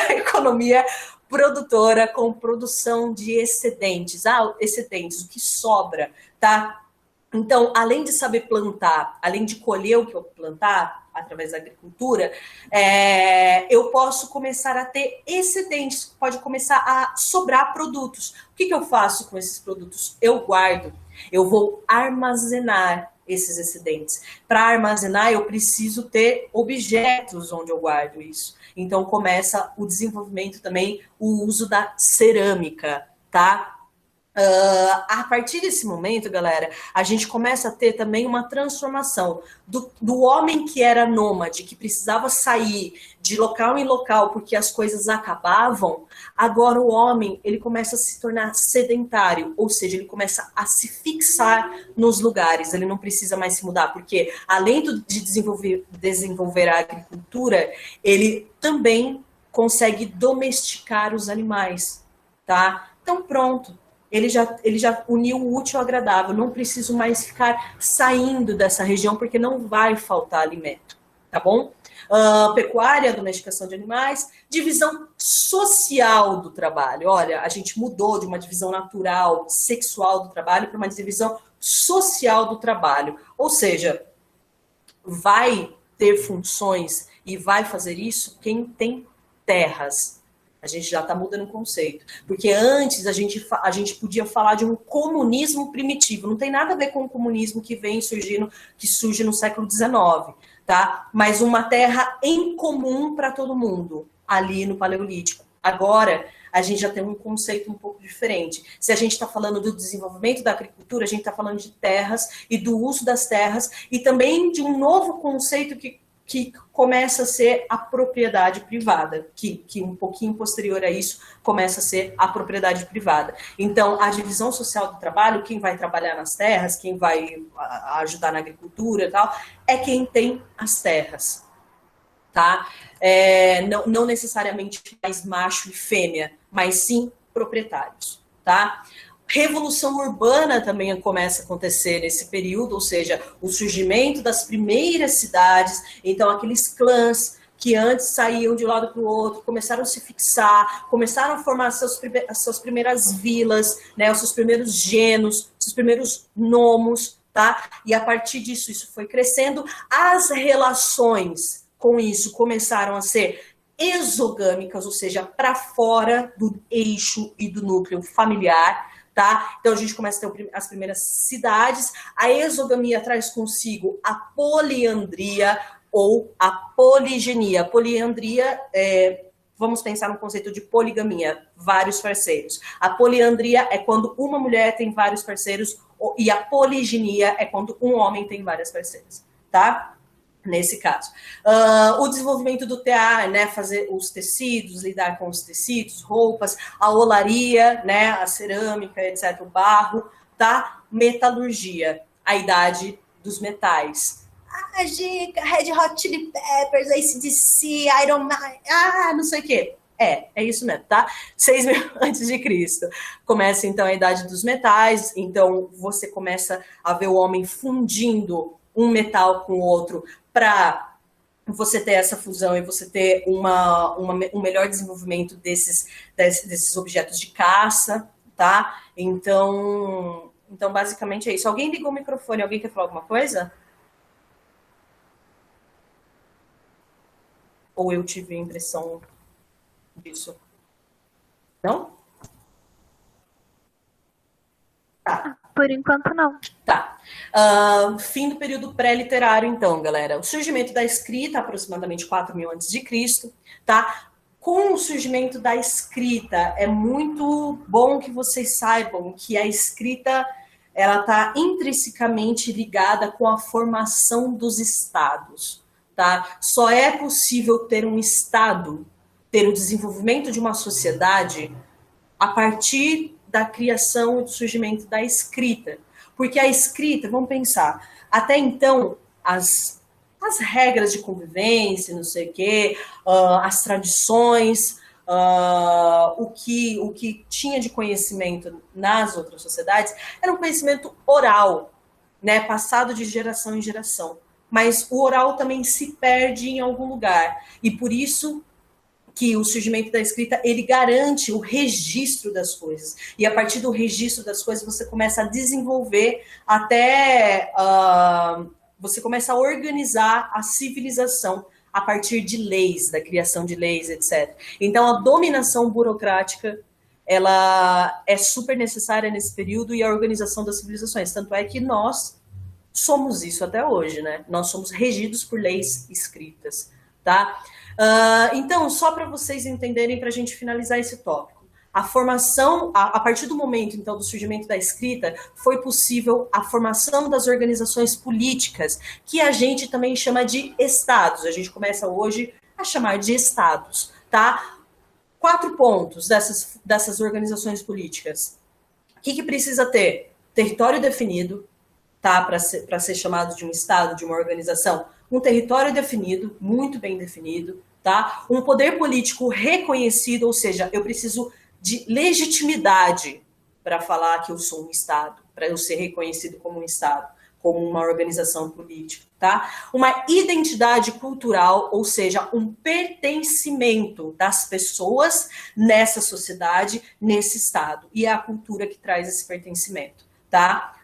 A economia produtora com produção de excedentes. Excedentes, o que sobra, tá? Então, além de saber plantar, além de colher o que eu plantar, através da agricultura, eu posso começar a ter excedentes, pode começar a sobrar produtos. O que eu faço com esses produtos? Eu guardo, eu vou armazenar esses excedentes. Para armazenar, eu preciso ter objetos onde eu guardo isso. Então, começa o desenvolvimento também, o uso da cerâmica, tá? A partir desse momento, galera, a gente começa a ter também uma transformação do homem que era nômade, que precisava sair de local em local porque as coisas acabavam. Agora o homem, ele começa a se tornar sedentário, ou seja, ele começa a se fixar nos lugares, ele não precisa mais se mudar, porque além de desenvolver a agricultura, ele também consegue domesticar os animais, tá? Então pronto. Ele já uniu o útil ao agradável. Não preciso mais ficar saindo dessa região, porque não vai faltar alimento, tá bom? Pecuária, domesticação de animais, divisão social do trabalho. Olha, a gente mudou de uma divisão natural, sexual do trabalho para uma divisão social do trabalho. Ou seja, vai ter funções e vai fazer isso quem tem terras. A gente já está mudando o conceito. Porque antes a gente podia falar de um comunismo primitivo. Não tem nada a ver com o comunismo que surge no século XIX, tá? Mas uma terra em comum para todo mundo, ali no Paleolítico. Agora, a gente já tem um conceito um pouco diferente. Se a gente está falando do desenvolvimento da agricultura, a gente está falando de terras e do uso das terras, e também de um novo conceito que começa a ser a propriedade privada, que um pouquinho posterior a isso começa a ser a propriedade privada. Então, a divisão social do trabalho, quem vai trabalhar nas terras, quem vai ajudar na agricultura e tal, é quem tem as terras. Tá? Não necessariamente mais macho e fêmea, mas sim proprietários. Tá? Revolução urbana também começa a acontecer nesse período, ou seja, o surgimento das primeiras cidades, então aqueles clãs que antes saíam de um lado para o outro, começaram a se fixar, começaram a formar as suas primeiras vilas, né, os seus primeiros genos, os seus primeiros nomos, tá? E a partir disso, isso foi crescendo, as relações com isso começaram a ser exogâmicas, ou seja, para fora do eixo e do núcleo familiar, tá? Então a gente começa a ter as primeiras cidades, a exogamia traz consigo a poliandria ou a poligenia. A poliandria vamos pensar no conceito de poligamia, vários parceiros. A poliandria é quando uma mulher tem vários parceiros e a poligenia é quando um homem tem várias parceiras, tá? Nesse caso. O desenvolvimento do tear, né, fazer os tecidos, lidar com os tecidos, roupas, a olaria, né, a cerâmica, etc., o barro, tá? Metalurgia, a idade dos metais. Giga, Red Hot Chili Peppers, AC/DC, Iron Man, não sei o quê. É isso mesmo, tá? 6.000 antes de Cristo. Começa, então, a idade dos metais, então você começa a ver o homem fundindo um metal com o outro para você ter essa fusão e você ter um melhor desenvolvimento desses objetos de caça, tá? Então, basicamente é isso. Alguém ligou o microfone? Alguém quer falar alguma coisa? Ou eu tive a impressão disso? Não? Tá. Por enquanto, não. Tá. Fim do período pré-literário, então, galera. O surgimento da escrita, aproximadamente 4.000 a.C., tá? Com o surgimento da escrita, é muito bom que vocês saibam que a escrita ela está intrinsecamente ligada com a formação dos estados, tá? Só é possível ter um estado, ter o desenvolvimento de uma sociedade a partir da criação e do surgimento da escrita. Porque a escrita, vamos pensar, até então, as regras de convivência, não sei o quê, as tradições, o que tinha de conhecimento nas outras sociedades, era um conhecimento oral, né, passado de geração em geração. Mas o oral também se perde em algum lugar. E por isso que o surgimento da escrita, ele garante o registro das coisas. E a partir do registro das coisas, você começa a desenvolver até... você começa a organizar a civilização a partir de leis, da criação de leis, etc. Então, a dominação burocrática, ela é super necessária nesse período e a organização das civilizações. Tanto é que nós somos isso até hoje, né? Nós somos regidos por leis escritas, tá? Então, só para vocês entenderem, para a gente finalizar esse tópico, a formação, a partir do momento, então, do surgimento da escrita, foi possível a formação das organizações políticas, que a gente também chama de estados. A gente começa hoje a chamar de estados, tá? 4 pontos dessas organizações políticas. O que precisa ter? Território definido, tá? Para ser chamado de um estado, de uma organização. Um território definido, muito bem definido, tá? Um poder político reconhecido, ou seja, eu preciso de legitimidade para falar que eu sou um Estado, para eu ser reconhecido como um Estado, como uma organização política, tá? Uma identidade cultural, ou seja, um pertencimento das pessoas nessa sociedade, nesse Estado. E é a cultura que traz esse pertencimento, tá?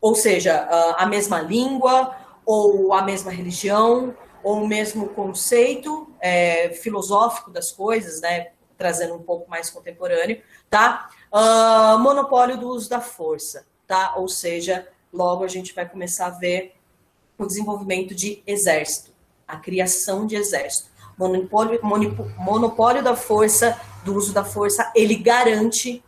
Ou seja, a mesma língua, ou a mesma religião, ou o mesmo conceito filosófico das coisas, né? Trazendo um pouco mais contemporâneo, tá? Monopólio do uso da força, tá? Ou seja, logo a gente vai começar a ver o desenvolvimento de exército, a criação de exército. Monopólio da força do uso da força, ele garante,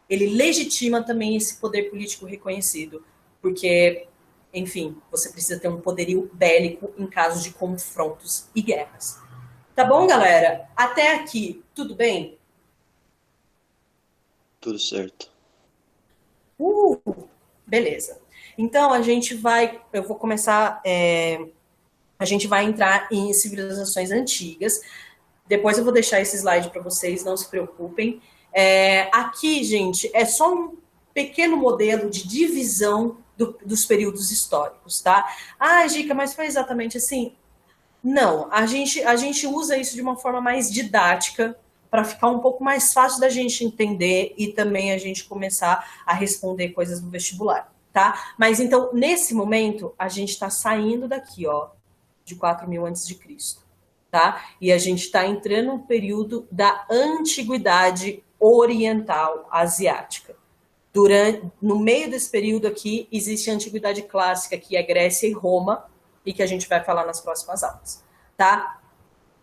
ele legitima também esse poder político reconhecido, porque, enfim, você precisa ter um poderio bélico em caso de confrontos e guerras. Tá bom, galera? Até aqui, tudo bem? Tudo certo. Beleza. Então, eu vou começar, a gente vai entrar em civilizações antigas. Depois eu vou deixar esse slide para vocês, não se preocupem. Aqui, gente, é só um pequeno modelo de divisão dos períodos históricos, tá? Ah, Gica, mas foi exatamente assim? Não, a gente usa isso de uma forma mais didática, para ficar um pouco mais fácil da gente entender e também a gente começar a responder coisas no vestibular, tá? Mas então, nesse momento, a gente está saindo daqui, ó, de 4.000 a.C., tá? E a gente está entrando no período da Antiguidade Oriental Asiática. No meio desse período aqui, existe a Antiguidade Clássica, que é Grécia e Roma, e que a gente vai falar nas próximas aulas, tá?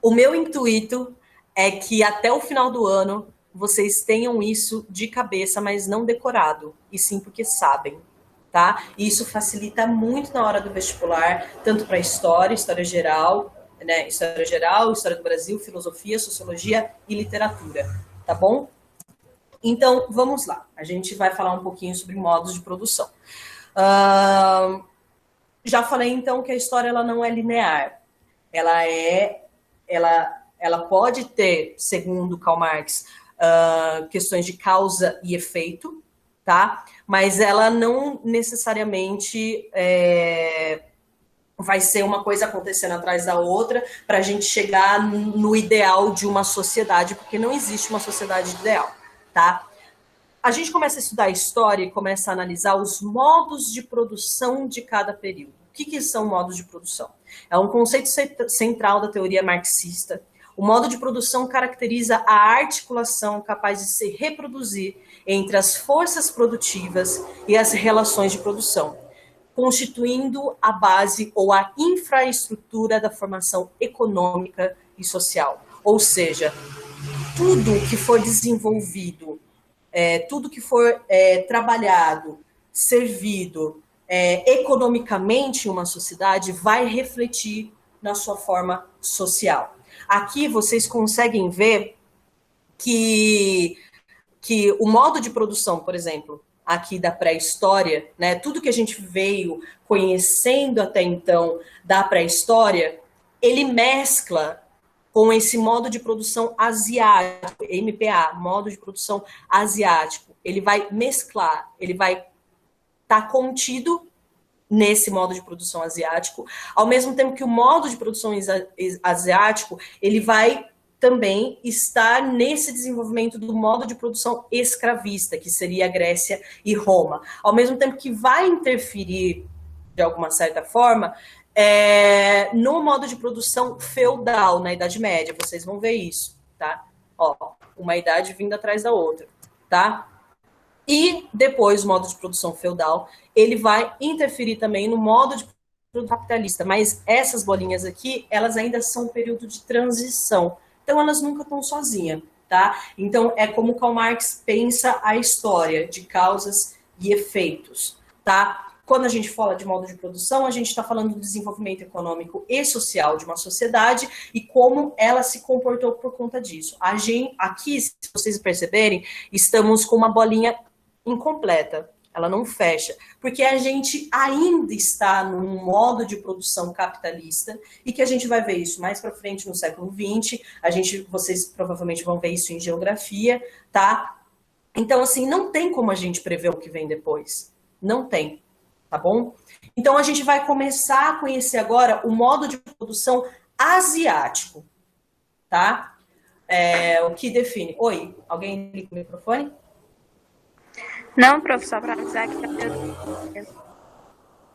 O meu intuito é que até o final do ano vocês tenham isso de cabeça, mas não decorado, e sim porque sabem, tá? E isso facilita muito na hora do vestibular, tanto para história geral, né? História geral, história do Brasil, filosofia, sociologia e literatura, tá bom? Então, vamos lá. A gente vai falar um pouquinho sobre modos de produção. Já falei, então, que a história ela não é linear. Ela pode ter, segundo Karl Marx, questões de causa e efeito, tá? Mas ela não necessariamente vai ser uma coisa acontecendo atrás da outra para a gente chegar no ideal de uma sociedade, porque não existe uma sociedade ideal, tá? A gente começa a estudar história e começa a analisar os modos de produção de cada período. O que são modos de produção? É um conceito central da teoria marxista. O modo de produção caracteriza a articulação capaz de se reproduzir entre as forças produtivas e as relações de produção, constituindo a base ou a infraestrutura da formação econômica e social. Ou seja, tudo que for desenvolvido, tudo que for trabalhado, servido economicamente em uma sociedade vai refletir na sua forma social. Aqui vocês conseguem ver que o modo de produção, por exemplo, aqui da pré-história, né, tudo que a gente veio conhecendo até então da pré-história, ele mescla com esse modo de produção asiático, MPA, modo de produção asiático. Ele vai mesclar, ele vai estar contido nesse modo de produção asiático, ao mesmo tempo que o modo de produção asiático, ele vai também estar nesse desenvolvimento do modo de produção escravista, que seria a Grécia e Roma. Ao mesmo tempo que vai interferir, de alguma certa forma, no modo de produção feudal, na Idade Média. Vocês vão ver isso, tá? Ó, uma idade vindo atrás da outra, tá? E depois o modo de produção feudal, ele vai interferir também no modo de produção capitalista. Mas essas bolinhas aqui, elas ainda são um período de transição. Então elas nunca estão sozinhas, tá? Então é como Karl Marx pensa a história de causas e efeitos, tá? Quando a gente fala de modo de produção, a gente está falando do desenvolvimento econômico e social de uma sociedade e como ela se comportou por conta disso. Aqui, se vocês perceberem, estamos com uma bolinha incompleta, ela não fecha, porque a gente ainda está num modo de produção capitalista e que a gente vai ver isso mais para frente no século XX, vocês provavelmente vão ver isso em geografia, tá? Então, assim, não tem como a gente prever o que vem depois, não tem, tá bom? Então, a gente vai começar a conhecer agora o modo de produção asiático, tá? O que define... Oi, alguém liga o microfone? Não, professor, para avisar que deu...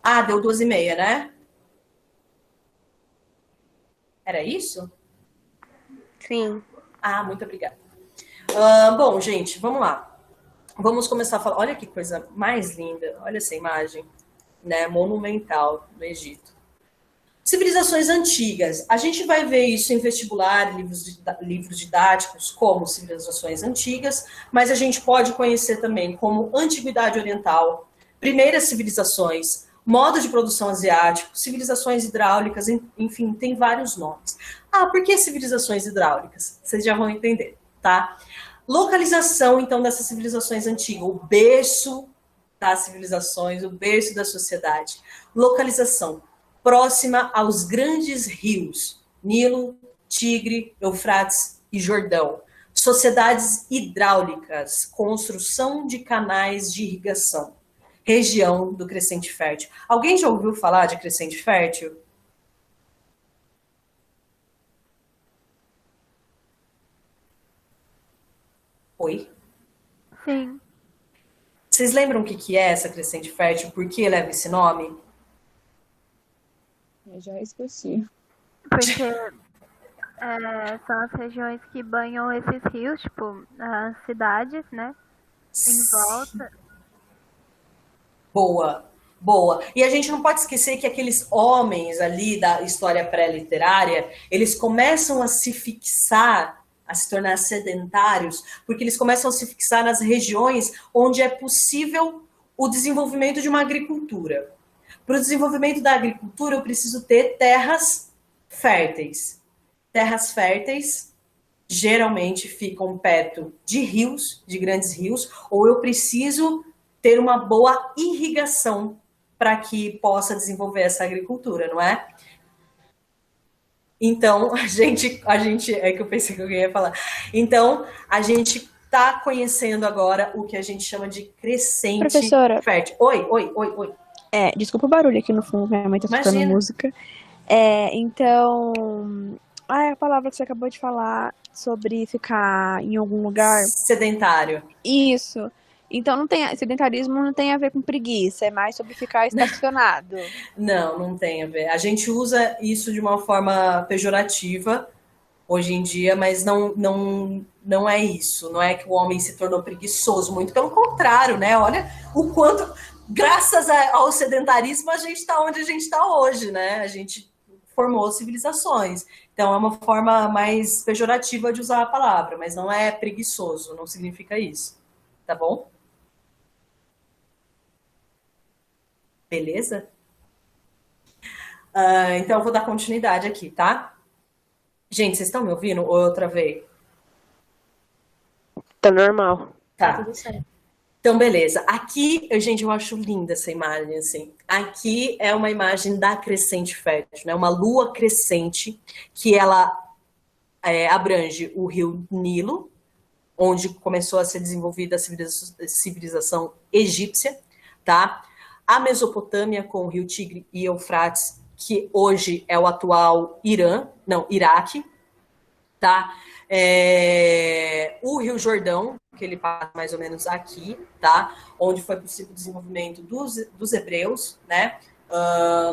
Ah, deu 2h30, né? Era isso? Sim. Ah, muito obrigada. Bom, gente, vamos lá. Vamos começar a falar... Olha que coisa mais linda. Olha essa imagem, né? Monumental no Egito. Civilizações antigas. A gente vai ver isso em vestibular, livros didáticos, como civilizações antigas, mas a gente pode conhecer também como Antiguidade Oriental, primeiras civilizações, modo de produção asiático, civilizações hidráulicas, enfim, tem vários nomes. Por que civilizações hidráulicas? Vocês já vão entender, tá? Localização, então, dessas civilizações antigas, o berço das civilizações, o berço da sociedade. Localização, próxima aos grandes rios, Nilo, Tigre, Eufrates e Jordão. Sociedades hidráulicas, construção de canais de irrigação. Região do Crescente Fértil. Alguém já ouviu falar de Crescente Fértil? Oi? Sim. Vocês lembram o que é essa Crescente Fértil? Por que leva esse nome? Eu já esqueci. Porque são as regiões que banham esses rios, tipo, as cidades, né? Em volta. Boa, boa. E a gente não pode esquecer que aqueles homens ali da história pré-literária, eles começam a se fixar, a se tornar sedentários, porque eles começam a se fixar nas regiões onde é possível o desenvolvimento de uma agricultura. Para o desenvolvimento da agricultura, eu preciso ter terras férteis. Terras férteis geralmente ficam perto de rios, de grandes rios, ou eu preciso ter uma boa irrigação para que possa desenvolver essa agricultura, não é? Então, a gente, é que eu pensei que eu ia falar. Então, a gente está conhecendo agora o que a gente chama de crescente Professora. fértil. Oi. Desculpa o barulho aqui no fundo, minha mãe tá escutando Imagina. música. Então, a palavra que você acabou de falar sobre ficar em algum lugar. Sedentário. Isso. Então, sedentarismo não tem a ver com preguiça, é mais sobre ficar estacionado. Não tem a ver. A gente usa isso de uma forma pejorativa hoje em dia, mas não é isso. Não é que o homem se tornou preguiçoso, muito pelo contrário, né? Olha o quanto, graças ao sedentarismo, a gente está onde a gente está hoje, né? A gente formou civilizações. Então, é uma forma mais pejorativa de usar a palavra, mas não é preguiçoso, não significa isso. Tá bom? Beleza? Então, eu vou dar continuidade aqui, tá? Gente, vocês estão me ouvindo ou eu travei? Tá normal. Tá. Então, beleza. Aqui, gente, eu acho linda essa imagem, assim. Aqui é uma imagem da crescente fértil, né? Uma lua crescente que ela abrange o rio Nilo, onde começou a ser desenvolvida a civilização egípcia, tá? A Mesopotâmia com o rio Tigre e Eufrates, que hoje é o atual Iraque, tá? O Rio Jordão, que ele passa mais ou menos aqui, tá? Onde foi possível o desenvolvimento dos hebreus, né?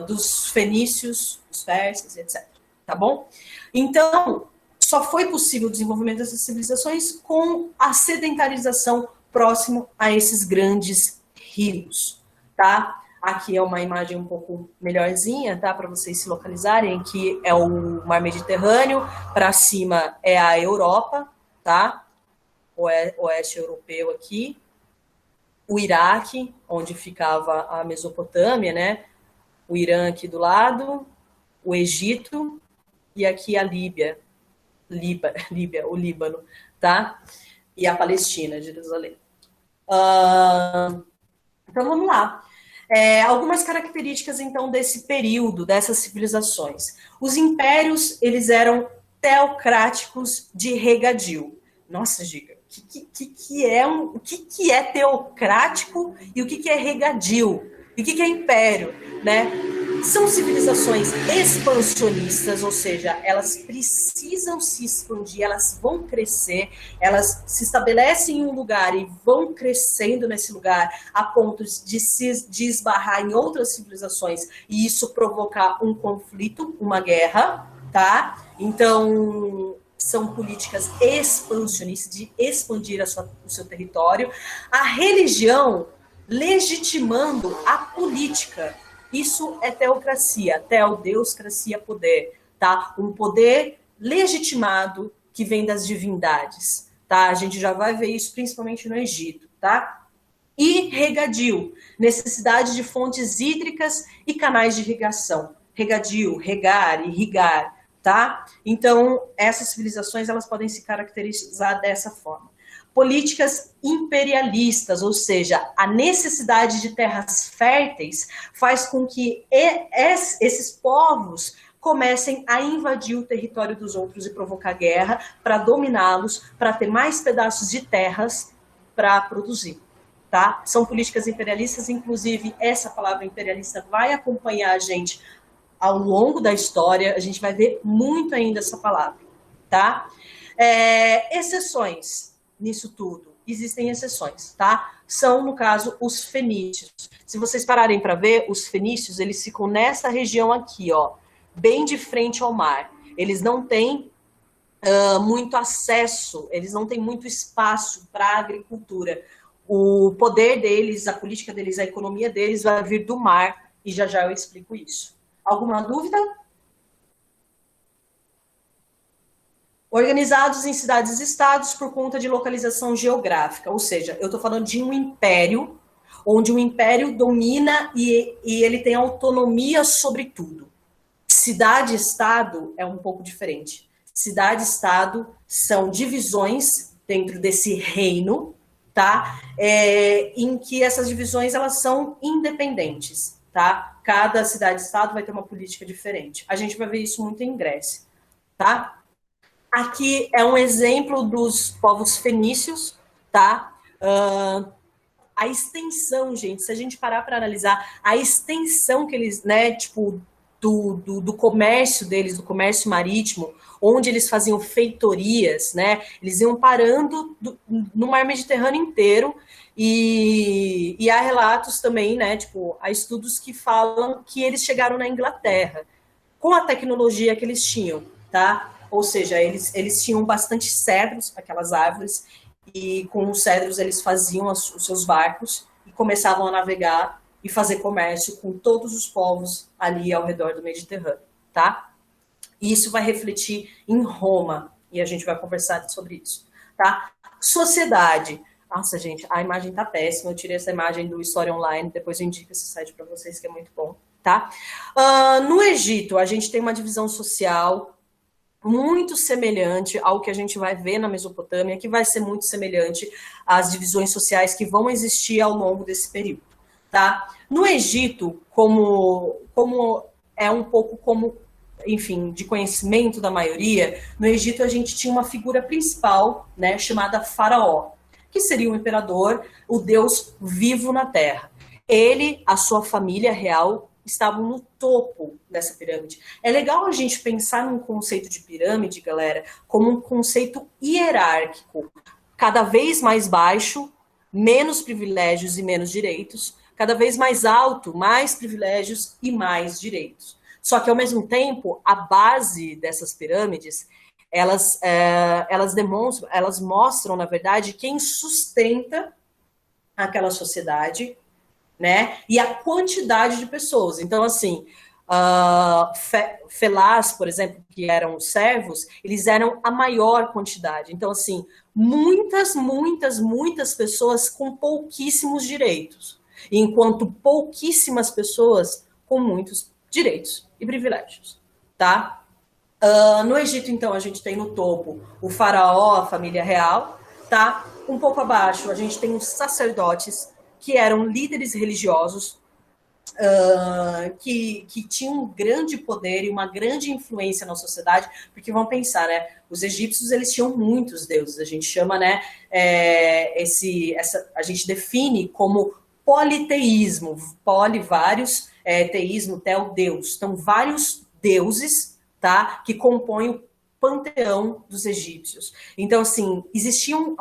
Dos fenícios, dos persas, etc. Tá bom? Então, só foi possível o desenvolvimento dessas civilizações com a sedentarização próximo a esses grandes rios, tá? Aqui é uma imagem um pouco melhorzinha, tá? Para vocês se localizarem, que é o Mar Mediterrâneo, para cima é a Europa, tá? Oeste europeu aqui. O Iraque, onde ficava a Mesopotâmia, né? O Irã aqui do lado, o Egito e aqui a Líbia, o Líbano, tá? E a Palestina, Jerusalém. Então, vamos lá. Algumas características, então, desse período, dessas civilizações. Os impérios, eles eram teocráticos de regadio. Nossa, Giga, o que é teocrático e o que é regadio? E o que é império, né? São civilizações expansionistas, ou seja, elas precisam se expandir, elas vão crescer, elas se estabelecem em um lugar e vão crescendo nesse lugar a ponto de esbarrar em outras civilizações e isso provocar um conflito, uma guerra, tá? Então, são políticas expansionistas de expandir o seu território. A religião legitimando a política. Isso é teocracia, teodeuscracia, poder, tá? Um poder legitimado que vem das divindades, tá? A gente já vai ver isso principalmente no Egito, tá? E regadio, necessidade de fontes hídricas e canais de irrigação. Regadio, regar, irrigar, tá? Então, essas civilizações, elas podem se caracterizar dessa forma. Políticas imperialistas, ou seja, a necessidade de terras férteis faz com que esses povos comecem a invadir o território dos outros e provocar guerra para dominá-los, para ter mais pedaços de terras para produzir. Tá? São políticas imperialistas, inclusive essa palavra imperialista vai acompanhar a gente ao longo da história, a gente vai ver muito ainda essa palavra. Tá? Exceções nisso tudo, existem exceções, tá? São, no caso, os fenícios. Se vocês pararem para ver, os fenícios, eles ficam nessa região aqui, ó, bem de frente ao mar. Eles não têm muito acesso, eles não têm muito espaço para a agricultura. O poder deles, a política deles, a economia deles vai vir do mar, e já já eu explico isso. Alguma dúvida? Organizados em cidades e estados por conta de localização geográfica, ou seja, eu estou falando de um império, onde o império domina e ele tem autonomia sobre tudo. Cidade-estado é um pouco diferente. Cidade-estado são divisões dentro desse reino, tá? Em que essas divisões elas são independentes, tá? Cada cidade-estado vai ter uma política diferente. A gente vai ver isso muito em Grécia, tá? Aqui é um exemplo dos povos fenícios, tá? A extensão, gente, se a gente parar para analisar a extensão que eles, né, tipo, do comércio deles, do comércio marítimo, onde eles faziam feitorias, né? Eles iam parando no mar Mediterrâneo inteiro e há relatos também, né? Tipo, há estudos que falam que eles chegaram na Inglaterra com a tecnologia que eles tinham, tá? Ou seja, eles tinham bastante cedros, aquelas árvores, e com os cedros eles faziam os seus barcos e começavam a navegar e fazer comércio com todos os povos ali ao redor do Mediterrâneo, tá? E isso vai refletir em Roma, e a gente vai conversar sobre isso, tá? Sociedade. Nossa, gente, a imagem tá péssima, eu tirei essa imagem do História Online, depois eu indico esse site para vocês, que é muito bom, tá? No Egito, a gente tem uma divisão social muito semelhante ao que a gente vai ver na Mesopotâmia, que vai ser muito semelhante às divisões sociais que vão existir ao longo desse período, tá? No Egito, como é um pouco como, enfim, de conhecimento da maioria, no Egito a gente tinha uma figura principal, né, chamada Faraó, que seria o imperador, o deus vivo na Terra. Ele, a sua família real, estavam no topo dessa pirâmide. É legal a gente pensar num conceito de pirâmide, galera, como um conceito hierárquico. Cada vez mais baixo, menos privilégios e menos direitos. Cada vez mais alto, mais privilégios e mais direitos. Só que, ao mesmo tempo, a base dessas pirâmides, elas demonstram, elas mostram, na verdade, quem sustenta aquela sociedade, né? E a quantidade de pessoas. Então, assim, felás, por exemplo, que eram servos, eles eram a maior quantidade. Então, assim, muitas pessoas com pouquíssimos direitos, enquanto pouquíssimas pessoas com muitos direitos e privilégios, tá? No Egito, então, a gente tem no topo o faraó, a família real, tá? Um pouco abaixo, a gente tem os sacerdotes, que eram líderes religiosos, que tinham um grande poder e uma grande influência na sociedade, porque vamos pensar, né? Os egípcios, eles tinham muitos deuses, a gente chama, né? A gente define como politeísmo, vários, teísmo, Deus. Então, vários deuses, tá? Que compõem o panteão dos egípcios. Então, assim, existiam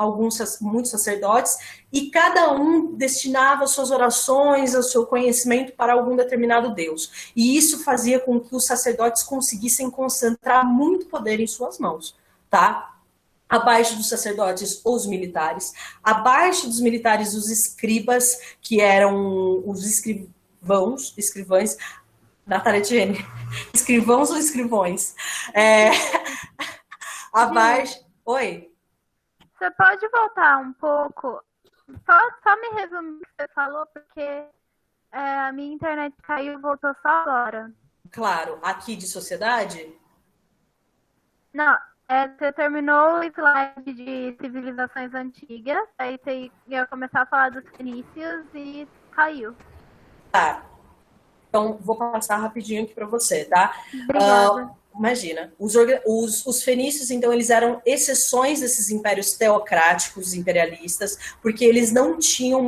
muitos sacerdotes e cada um destinava suas orações, o seu conhecimento para algum determinado deus. E isso fazia com que os sacerdotes conseguissem concentrar muito poder em suas mãos, tá? Abaixo dos sacerdotes, os militares. Abaixo dos militares, os escribas, que eram os escrivães, escrivães, Natália Tiene, escrivãos ou escrivões? Abaixo. Oi? Você pode voltar um pouco? Só me resumir o que você falou, porque a minha internet caiu e voltou só agora. Claro, aqui de sociedade? Não, você terminou o slide de civilizações antigas, aí você ia começar a falar dos fenícios e caiu. Tá. Então, vou passar rapidinho aqui para você, tá? Obrigada. Imagina, os fenícios, então, eles eram exceções desses impérios teocráticos, imperialistas, porque eles não tinham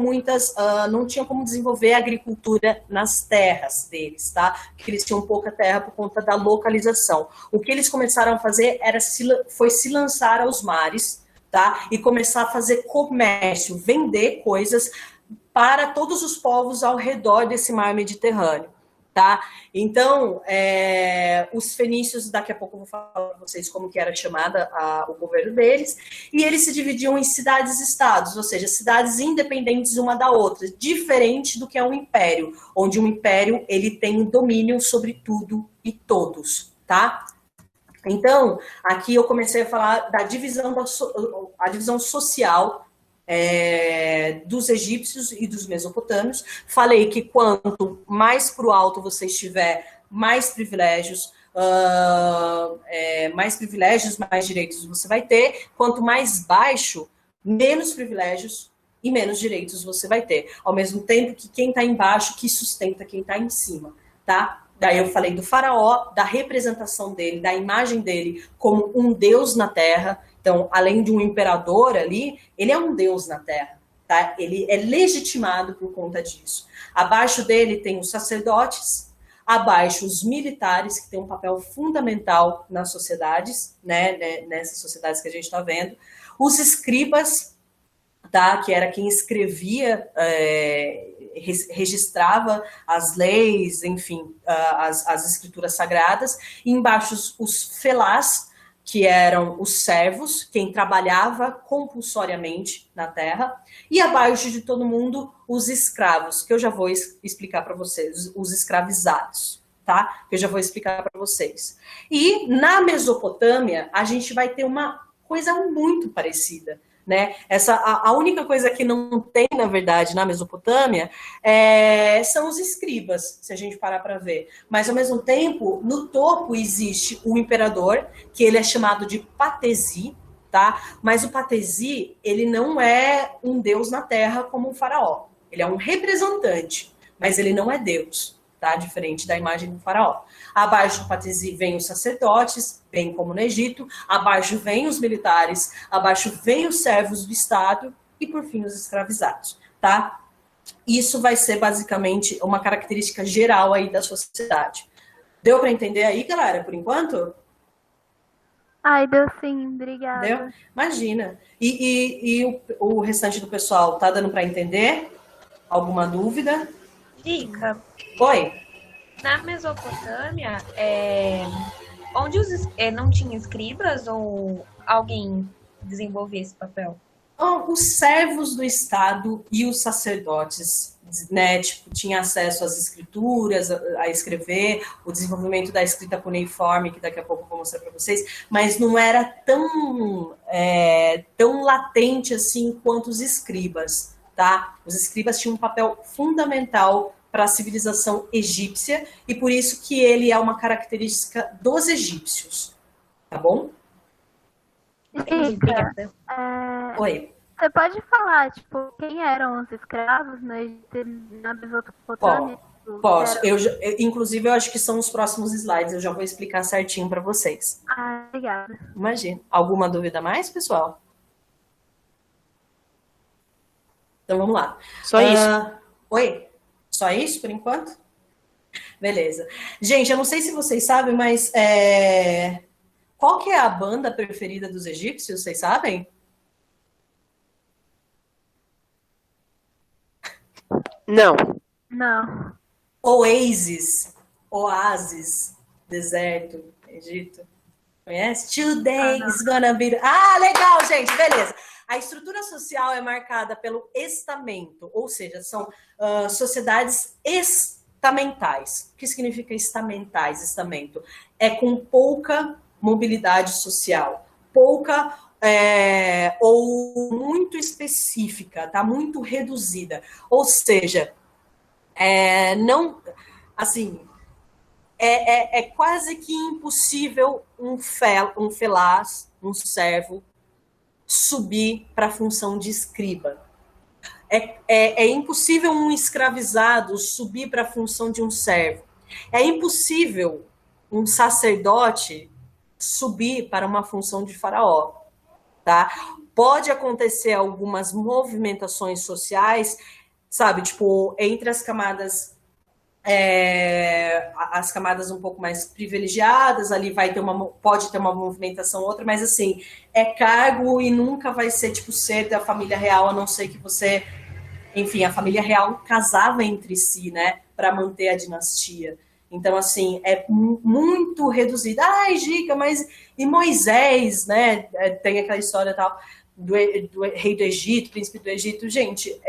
não tinham como desenvolver a agricultura nas terras deles, tá? Porque eles tinham pouca terra por conta da localização. O que eles começaram a fazer foi se lançar aos mares, tá? E começar a fazer comércio, vender coisas para todos os povos ao redor desse mar Mediterrâneo. Tá? Então, os fenícios, daqui a pouco eu vou falar para vocês como que era chamada o governo deles, e eles se dividiam em cidades-estados, ou seja, cidades independentes uma da outra, diferente do que é um império, onde um império ele tem domínio sobre tudo e todos, tá? Então, aqui eu comecei a falar da divisão social dos egípcios e dos mesopotâmios. Falei que quanto mais para o alto você estiver, mais privilégios, mais direitos você vai ter. Quanto mais baixo, menos privilégios e menos direitos você vai ter. Ao mesmo tempo que quem está embaixo que sustenta quem está em cima, tá? Daí eu falei do faraó, da representação dele, da imagem dele como um deus na terra. Então, além de um imperador ali, ele é um deus na terra, tá? Ele é legitimado por conta disso. Abaixo dele tem os sacerdotes, abaixo os militares, que têm um papel fundamental nas sociedades, né? Nessas sociedades que a gente está vendo. Os escribas, tá? Que era quem escrevia, registrava as leis, enfim, as escrituras sagradas. E embaixo os felás, que eram os servos, quem trabalhava compulsoriamente na terra, e abaixo de todo mundo, os escravos, que eu já vou explicar para vocês, os escravizados, tá? Que eu já vou explicar para vocês. E na Mesopotâmia, a gente vai ter uma coisa muito parecida, né? A única coisa que não tem, na verdade, na Mesopotâmia são os escribas, se a gente parar para ver. Mas, ao mesmo tempo, no topo existe o imperador, que ele é chamado de Patesi, tá? Mas o Patesi, ele não é um deus na terra como o faraó. Ele é um representante, mas ele não é deus, tá? Diferente da imagem do faraó. Abaixo do Patesi vem os sacerdotes, bem como no Egito. Abaixo vem os militares. Abaixo vem os servos do Estado. E, por fim, os escravizados, tá? Isso vai ser, basicamente, uma característica geral aí da sociedade. Deu para entender aí, galera, por enquanto? Ai, deu sim, obrigada. Deu? Imagina. E o restante do pessoal, tá dando para entender? Alguma dúvida? Dica. Oi? Na Mesopotâmia, onde não tinha escribas ou alguém desenvolvia esse papel? Então, os servos do Estado e os sacerdotes, né, tipo, tinham acesso às escrituras, a escrever, o desenvolvimento da escrita cuneiforme, que daqui a pouco eu vou mostrar para vocês, mas não era tão latente assim quanto os escribas, tá? Os escribas tinham um papel fundamental para a civilização egípcia, e por isso que ele é uma característica dos egípcios, tá bom? Obrigada. Oi. Você pode falar, tipo, quem eram os escravos no Egito, na Mesopotâmia? Posso. Inclusive, eu acho que são os próximos slides, eu já vou explicar certinho para vocês. Ah, obrigada. Imagina. Alguma dúvida mais, pessoal? Então, vamos lá. Só isso. Oi? Só isso, por enquanto? Beleza. Gente, eu não sei se vocês sabem, mas qual que é a banda preferida dos egípcios? Vocês sabem? Não. Não. Oasis, deserto, Egito. Conhece? Today's gonna be... legal, gente, beleza. A estrutura social é marcada pelo estamento, ou seja, são sociedades estamentais. O que significa estamentais, estamento? É com pouca mobilidade social, pouca ou muito específica, tá? Muito reduzida. Ou seja, não, assim, é quase que impossível um felaz, um servo, subir para a função de escriba. É impossível um escravizado subir para a função de um servo. É impossível um sacerdote subir para uma função de faraó. Tá? Pode acontecer algumas movimentações sociais, sabe, tipo, entre as camadas um pouco mais privilegiadas, ali pode ter uma movimentação outra, mas assim, é cargo e nunca vai ser tipo ser da família real, a não ser que você, enfim, a família real casava entre si, né, para manter a dinastia. Então, assim, é muito reduzido. Ai, Gica, mas e Moisés, né, tem aquela história tal do rei do Egito, príncipe do Egito. Gente,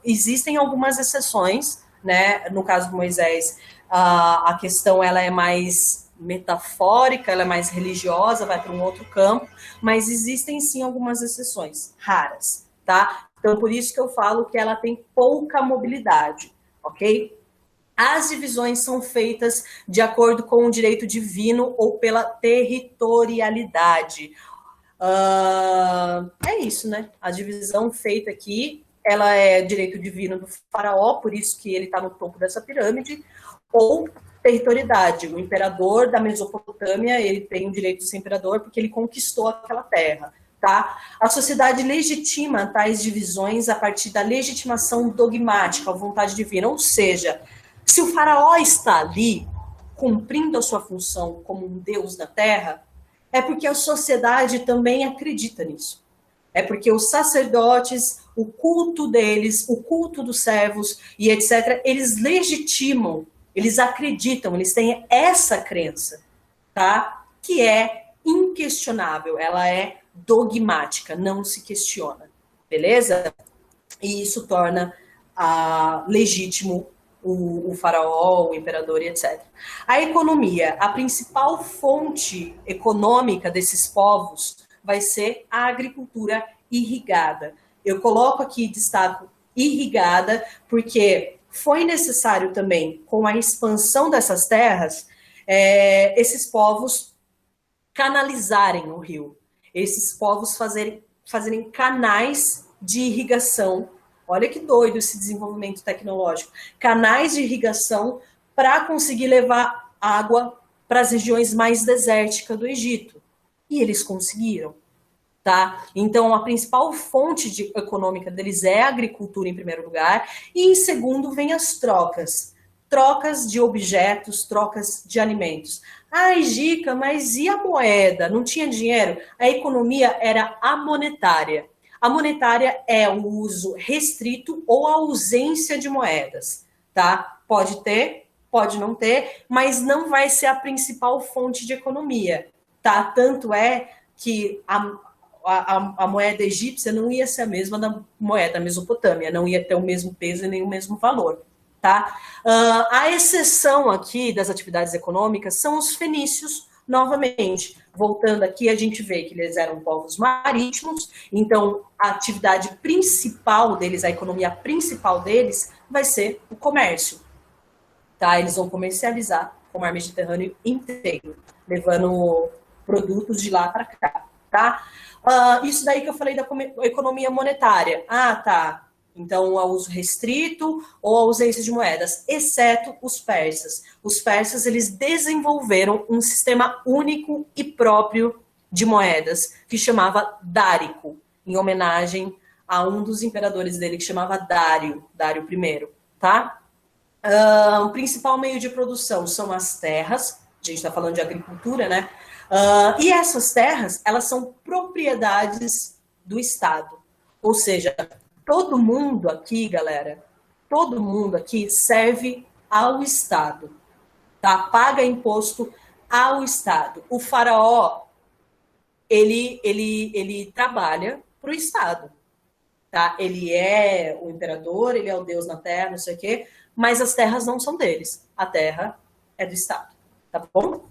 existem algumas exceções, né? No caso do Moisés, a questão ela é mais metafórica, ela é mais religiosa, vai para um outro campo, mas existem sim algumas exceções raras, tá? Então, por isso que eu falo que ela tem pouca mobilidade, ok? As divisões são feitas de acordo com o direito divino ou pela territorialidade. É isso, né? A divisão feita aqui, ela é direito divino do faraó, por isso que ele está no topo dessa pirâmide, ou territorialidade. O imperador da Mesopotâmia, ele tem o direito de ser imperador porque ele conquistou aquela terra, tá? A sociedade legitima tais divisões a partir da legitimação dogmática, a vontade divina, ou seja, se o faraó está ali, cumprindo a sua função como um deus da terra, é porque a sociedade também acredita nisso. É porque os sacerdotes, o culto deles, o culto dos servos e etc., eles legitimam, eles acreditam, eles têm essa crença, tá? Que é inquestionável, ela é dogmática, não se questiona, beleza? E isso torna legítimo o faraó, o imperador e etc. A economia, a principal fonte econômica desses povos vai ser a agricultura irrigada. Eu coloco aqui, destaco irrigada, porque foi necessário também, com a expansão dessas terras, esses povos canalizarem o rio. Esses povos fazerem canais de irrigação. Olha que doido esse desenvolvimento tecnológico. Canais de irrigação para conseguir levar água para as regiões mais desérticas do Egito. E eles conseguiram, tá? Então, a principal fonte econômica deles é a agricultura, em primeiro lugar, e em segundo vem as trocas. Trocas de objetos, trocas de alimentos. Ai, Gica, mas e a moeda? Não tinha dinheiro? A economia era amonetária. A monetária é o uso restrito ou a ausência de moedas, tá? Pode ter, pode não ter, mas não vai ser a principal fonte de economia, tá? Tanto é que a moeda egípcia não ia ser a mesma da moeda Mesopotâmia, não ia ter o mesmo peso e nem o mesmo valor, tá? A exceção aqui das atividades econômicas são os fenícios, novamente. Voltando aqui, a gente vê que eles eram povos marítimos, então a atividade principal deles, a economia principal deles, vai ser o comércio. Tá? Eles vão comercializar o mar Mediterrâneo inteiro, levando produtos de lá para cá. Tá? Isso daí que eu falei da economia monetária. Ah, tá. Então, ao uso restrito ou a ausência de moedas, exceto os persas. Os persas, eles desenvolveram um sistema único e próprio de moedas, que chamava Dárico, em homenagem a um dos imperadores dele, que chamava Dário I, tá? O principal meio de produção são as terras, a gente está falando de agricultura, né? E essas terras, elas são propriedades do Estado, ou seja, todo mundo aqui, galera, todo mundo aqui serve ao Estado, tá? Paga imposto ao Estado. O faraó, ele trabalha para o Estado, tá? Ele é o imperador, ele é o Deus na terra, não sei o quê, mas as terras não são deles. A terra é do Estado, tá bom?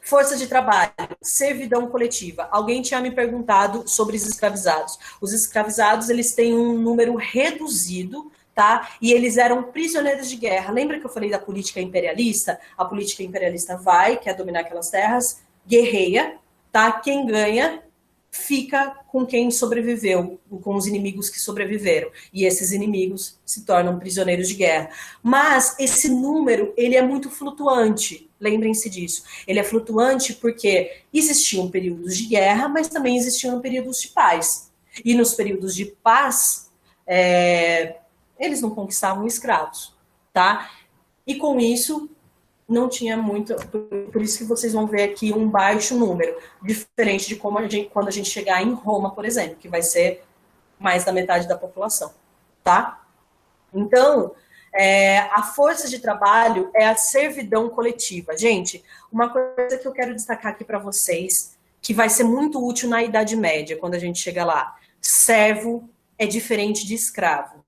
Força de trabalho, servidão coletiva. Alguém tinha me perguntado sobre os escravizados. Os escravizados, eles têm um número reduzido, tá? E eles eram prisioneiros de guerra. Lembra que eu falei da política imperialista? A política imperialista quer dominar aquelas terras, guerreia, tá? Quem ganha fica com quem sobreviveu, com os inimigos que sobreviveram. E esses inimigos se tornam prisioneiros de guerra. Mas esse número, ele é muito flutuante. Lembrem-se disso. Ele é flutuante porque existiam períodos de guerra, mas também existiam períodos de paz. E nos períodos de paz, eles não conquistavam escravos, tá? E com isso, não tinha muito... Por isso que vocês vão ver aqui um baixo número, diferente de como quando a gente chegar em Roma, por exemplo, que vai ser mais da metade da população, tá? Então, a força de trabalho é a servidão coletiva. Gente, uma coisa que eu quero destacar aqui para vocês, que vai ser muito útil na Idade Média, quando a gente chega lá. Servo é diferente de escravo.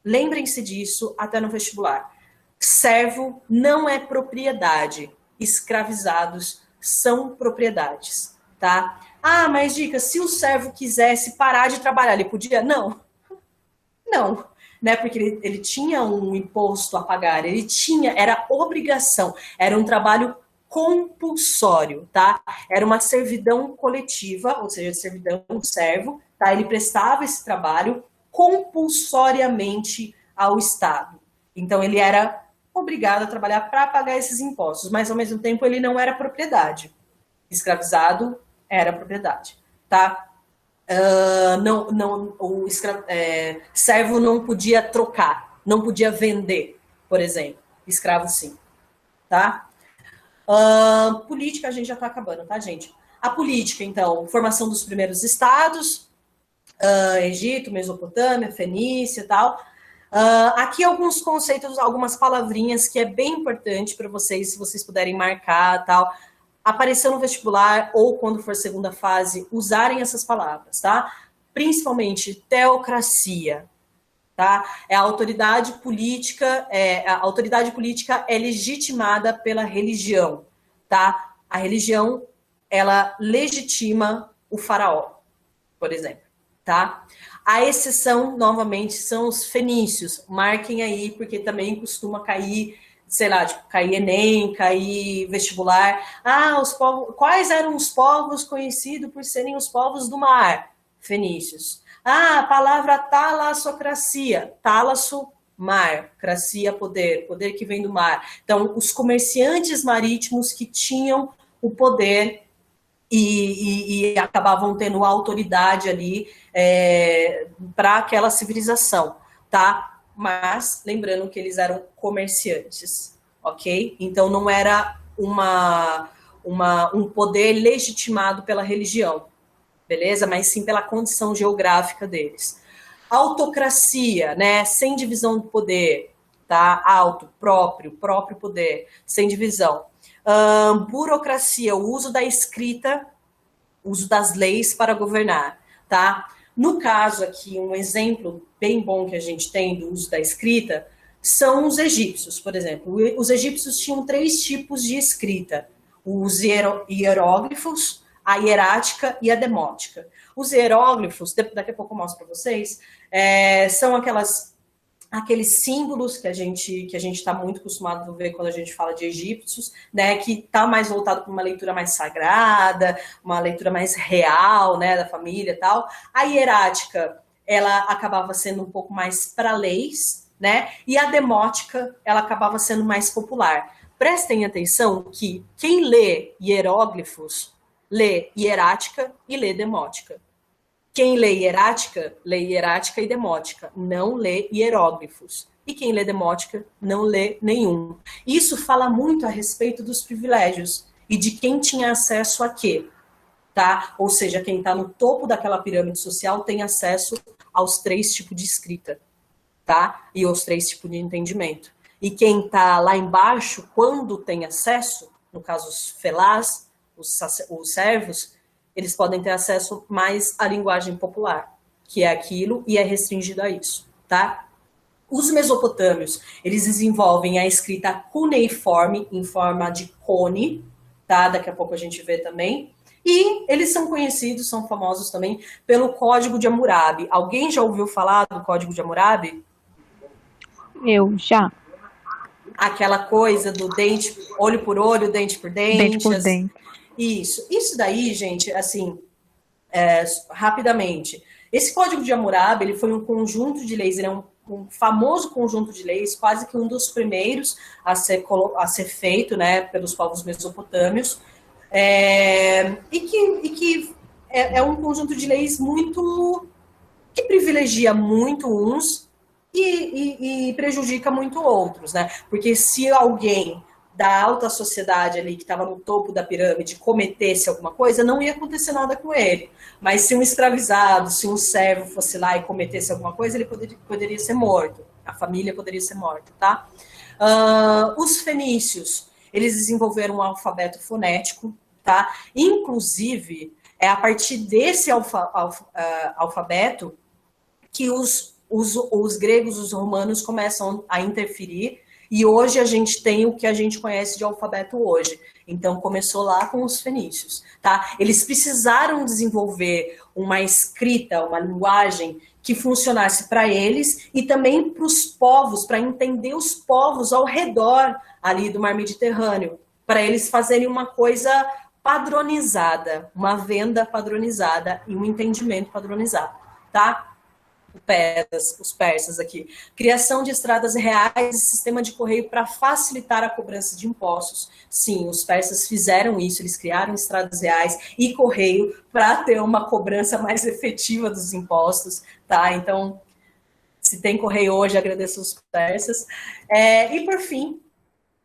Lembrem-se disso até no vestibular. Servo não é propriedade. Escravizados são propriedades, tá? Ah, mas dica, se o servo quisesse parar de trabalhar, ele podia? Não. Não. Né, porque ele tinha um imposto a pagar, era obrigação, era um trabalho compulsório, tá? Era uma servidão coletiva, ou seja, servidão do servo, tá? Ele prestava esse trabalho compulsoriamente ao Estado. Então, ele era obrigado a trabalhar para pagar esses impostos, mas, ao mesmo tempo, ele não era propriedade. Escravizado era propriedade, tá? Servo não podia trocar, não podia vender, por exemplo. Escravo, sim. Tá? Política, a gente já está acabando, tá, gente? A política, então, formação dos primeiros estados, Egito, Mesopotâmia, Fenícia e tal. Aqui alguns conceitos, algumas palavrinhas que é bem importante para vocês, se vocês puderem marcar tal. Apareceu no vestibular ou quando for segunda fase, usarem essas palavras, tá? Principalmente teocracia, tá? A autoridade política é legitimada pela religião, tá? A religião, ela legitima o faraó, por exemplo, tá? A exceção, novamente, são os fenícios. Marquem aí, porque também costuma cair, sei lá, tipo, cair Enem, cair vestibular. Quais eram os povos conhecidos por serem os povos do mar? Fenícios. A palavra talassocracia. Talasso, mar. Cracia, poder. Poder que vem do mar. Então, os comerciantes marítimos que tinham o poder e acabavam tendo autoridade ali para aquela civilização, tá? Mas, lembrando que eles eram comerciantes, ok? Então, não era um poder legitimado pela religião, beleza? Mas sim pela condição geográfica deles. Autocracia, né? Sem divisão do poder, tá? Próprio poder, sem divisão. Burocracia, o uso da escrita, uso das leis para governar, tá? No caso aqui, um exemplo bem bom que a gente tem do uso da escrita são os egípcios, por exemplo. Os egípcios tinham 3 tipos de escrita: os hieróglifos, a hierática e a demótica. Os hieróglifos, daqui a pouco eu mostro para vocês, são aqueles símbolos que a gente está muito acostumado a ver quando a gente fala de egípcios, né, que está mais voltado para uma leitura mais sagrada, uma leitura mais real, né, da família e tal. A hierática, ela acabava sendo um pouco mais para leis, né, e a demótica, ela acabava sendo mais popular. Prestem atenção que quem lê hieróglifos, lê hierática e lê demótica. Quem lê hierática e demótica, não lê hieróglifos. E quem lê demótica, não lê nenhum. Isso fala muito a respeito dos privilégios e de quem tinha acesso a quê, tá? Ou seja, quem está no topo daquela pirâmide social tem acesso aos 3 tipos de escrita, tá? E aos 3 tipos de entendimento. E quem está lá embaixo, quando tem acesso, no caso os felás, os servos, eles podem ter acesso mais à linguagem popular, que é aquilo e é restringido a isso, tá? Os mesopotâmios, eles desenvolvem a escrita cuneiforme, em forma de cone, tá? Daqui a pouco a gente vê também. E eles são conhecidos, são famosos também, pelo Código de Hammurabi. Alguém já ouviu falar do Código de Hammurabi? Eu já. Aquela coisa do dente, olho por olho, dente por dente. Dente por dente. Isso daí, gente, assim, rapidamente. Esse Código de Hammurabi, ele foi um conjunto de leis, ele é um famoso conjunto de leis, quase que um dos primeiros a ser feito, né, pelos povos mesopotâmios, e que é um conjunto de leis muito que privilegia muito uns e prejudica muito outros, né? Porque se alguém da alta sociedade ali, que estava no topo da pirâmide, cometesse alguma coisa, não ia acontecer nada com ele. Mas se um escravizado, se um servo fosse lá e cometesse alguma coisa, ele poderia ser morto. A família poderia ser morta, tá? Os fenícios, eles desenvolveram um alfabeto fonético, tá? Inclusive, é a partir desse alfabeto que os gregos, os romanos começam a interferir, e hoje a gente tem o que a gente conhece de alfabeto hoje. Então, começou lá com os fenícios, tá? Eles precisaram desenvolver uma escrita, uma linguagem que funcionasse para eles e também para os povos, para entender os povos ao redor ali do Mar Mediterrâneo, para eles fazerem uma coisa padronizada, uma venda padronizada e um entendimento padronizado, tá? Os persas aqui. Criação de estradas reais e sistema de correio para facilitar a cobrança de impostos. Sim, os persas fizeram isso, eles criaram estradas reais e correio para ter uma cobrança mais efetiva dos impostos, tá? Então, se tem correio hoje, agradeço os persas. E, por fim,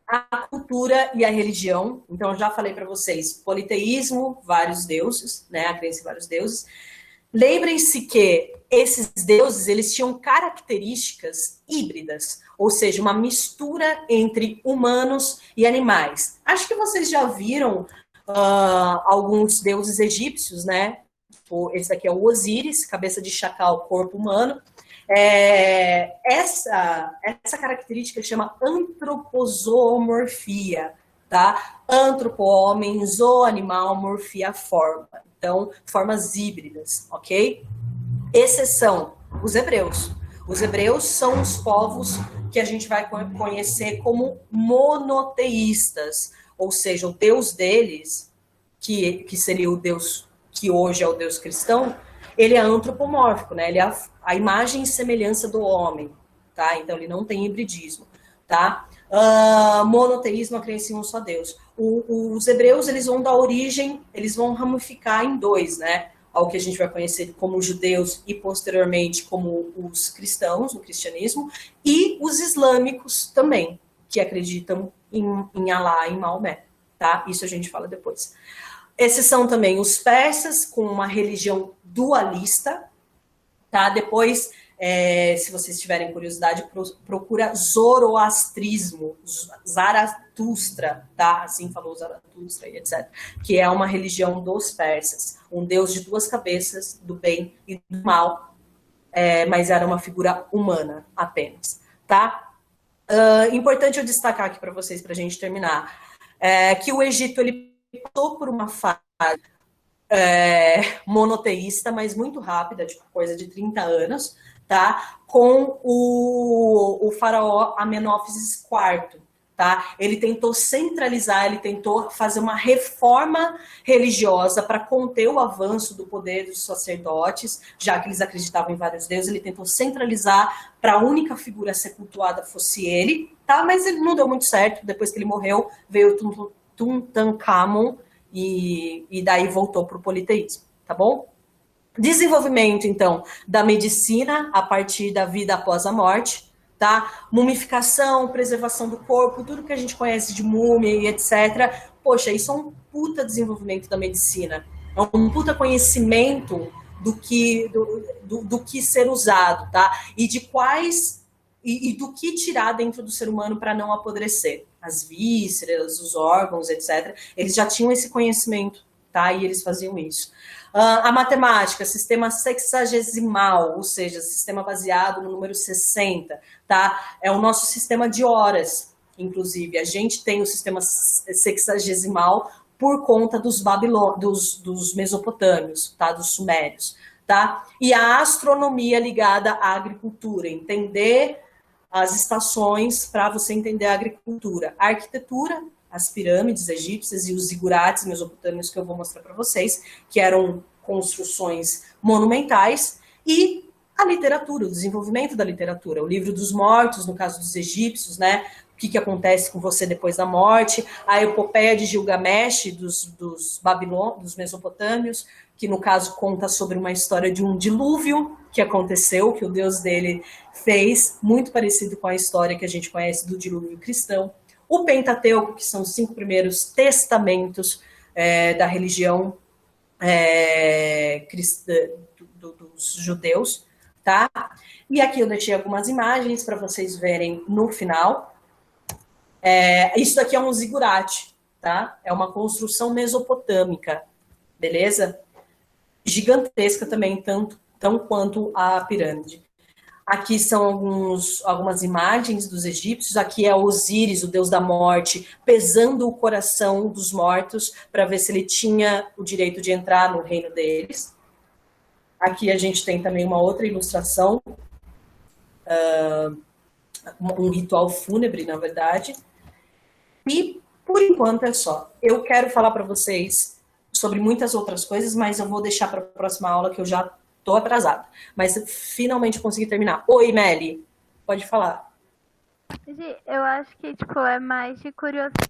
a cultura e a religião. Então, eu já falei para vocês, politeísmo, vários deuses, né? A crença em vários deuses. Lembrem-se que esses deuses, eles tinham características híbridas, ou seja, uma mistura entre humanos e animais. Acho que vocês já viram alguns deuses egípcios, né? Esse daqui é o Osíris, cabeça de chacal, corpo humano. Essa característica chama antropozoomorfia, tá? Antropo, homem, zoo, animal, morfia, forma. Então, formas híbridas, ok? Exceção, os hebreus. Os hebreus são os povos que a gente vai conhecer como monoteístas, ou seja, o Deus deles, que seria o Deus que hoje é o Deus cristão, ele é antropomórfico, né? Ele é a imagem e semelhança do homem, tá? Então, ele não tem hibridismo, tá? Monoteísmo, a crença em um só Deus. Os hebreus, eles vão dar origem, eles vão ramificar em dois, né? Ao que a gente vai conhecer como judeus e posteriormente como os cristãos, no cristianismo, e os islâmicos também, que acreditam em Alá e em Maomé, tá? Isso a gente fala depois. Esses são também os persas, com uma religião dualista, tá? Depois, se vocês tiverem curiosidade, procura zoroastrismo, Zaratustra, tá? Assim falou Zaratustra e etc. Que é uma religião dos persas, um deus de duas cabeças, do bem e do mal, mas era uma figura humana apenas, tá? Importante eu destacar aqui para vocês, para a gente terminar, que o Egito, ele passou por uma fase monoteísta, mas muito rápida, tipo coisa de 30 anos, tá? Com o faraó Amenófis IV, tá? Ele tentou centralizar, ele tentou fazer uma reforma religiosa para conter o avanço do poder dos sacerdotes, já que eles acreditavam em vários deuses, ele tentou centralizar para a única figura a ser cultuada fosse ele, tá? Mas ele não deu muito certo, depois que ele morreu, veio Tutankhamon e daí voltou para o politeísmo, tá bom? Desenvolvimento, então, da medicina a partir da vida após a morte, tá? Mumificação, preservação do corpo, tudo que a gente conhece de múmia e etc. Poxa, isso é um puta desenvolvimento da medicina. É um puta conhecimento do que ser usado, tá? E de quais e do que tirar dentro do ser humano para não apodrecer. As vísceras, os órgãos, etc. Eles já tinham esse conhecimento, tá? E eles faziam isso. A matemática, sistema sexagesimal, ou seja, sistema baseado no número 60, tá? É o nosso sistema de horas, inclusive. A gente tem o sistema sexagesimal por conta dos mesopotâmios, tá? Dos sumérios, tá? E a astronomia ligada à agricultura, entender as estações para você entender a agricultura. A arquitetura, as pirâmides egípcias e os zigurates mesopotâmios que eu vou mostrar para vocês, que eram construções monumentais, e a literatura, o desenvolvimento da literatura, o livro dos mortos, no caso dos egípcios, né? O que acontece com você depois da morte, a epopeia de Gilgamesh, dos mesopotâmios, que no caso conta sobre uma história de um dilúvio que aconteceu, que o Deus dele fez, muito parecido com a história que a gente conhece do dilúvio cristão. O Pentateuco, que são os 5 primeiros testamentos da religião cristã, dos judeus, tá? E aqui eu deixei algumas imagens para vocês verem no final. Isso daqui é um zigurate, tá? É uma construção mesopotâmica, beleza? Gigantesca também, tão quanto a pirâmide. Aqui são algumas imagens dos egípcios. Aqui é Osíris, o deus da morte, pesando o coração dos mortos para ver se ele tinha o direito de entrar no reino deles. Aqui a gente tem também uma outra ilustração, um ritual fúnebre, na verdade. E, por enquanto, é só. Eu quero falar para vocês sobre muitas outras coisas, mas eu vou deixar para a próxima aula, que eu já estou atrasada. Mas finalmente consegui terminar. Oi, Meli. Pode falar. Eu acho que, é mais de curiosidade.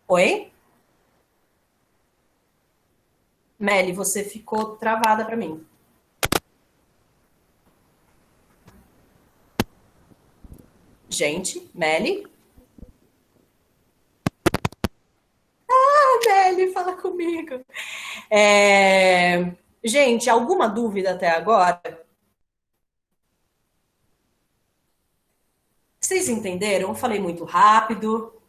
Oi? Meli, você ficou travada para mim. Gente, Meli? Meli, fala comigo. Gente, alguma dúvida até agora? Vocês entenderam? Eu falei muito rápido.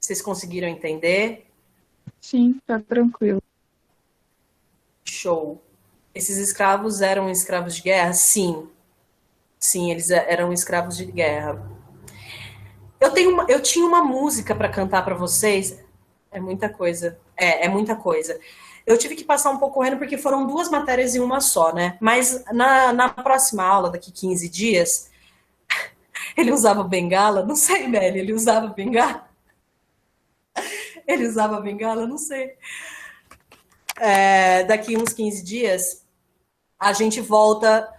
Vocês conseguiram entender? Sim, tá tranquilo. Show. Esses escravos eram escravos de guerra? Sim. Sim, eles eram escravos de guerra. Eu tinha uma música para cantar para vocês. É muita coisa. É muita coisa. Eu tive que passar um pouco correndo porque foram 2 matérias em uma só, né? Mas na próxima aula, daqui 15 dias, ele usava bengala? Não sei, Meli, ele usava bengala? Ele usava bengala? Não sei. Daqui uns 15 dias, a gente volta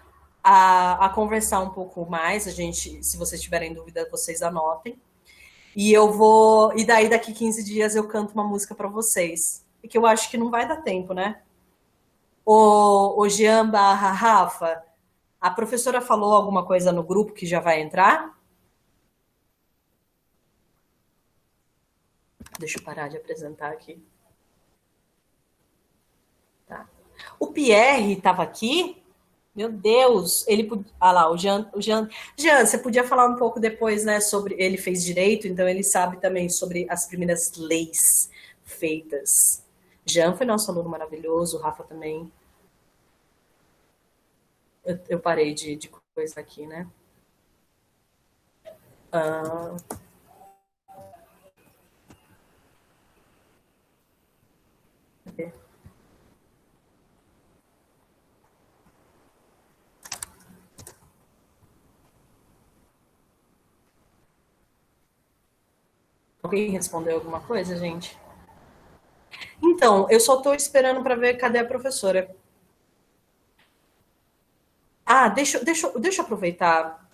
a conversar um pouco mais. Se vocês tiverem dúvida, vocês anotem. E daí daqui 15 dias eu canto uma música para vocês. E que eu acho que não vai dar tempo, né? O Jean barra Rafa, a professora falou alguma coisa no grupo que já vai entrar? Deixa eu parar de apresentar aqui. Tá. O Pierre estava aqui? Meu Deus, ele podia... Ah lá, o Jean, você podia falar um pouco depois, né, sobre... Ele fez direito, então ele sabe também sobre as primeiras leis feitas. Jean foi nosso aluno maravilhoso, o Rafa também. Eu parei de coisa aqui, né? Cadê? Alguém respondeu alguma coisa, gente? Então, eu só estou esperando para ver cadê a professora. Deixa eu aproveitar.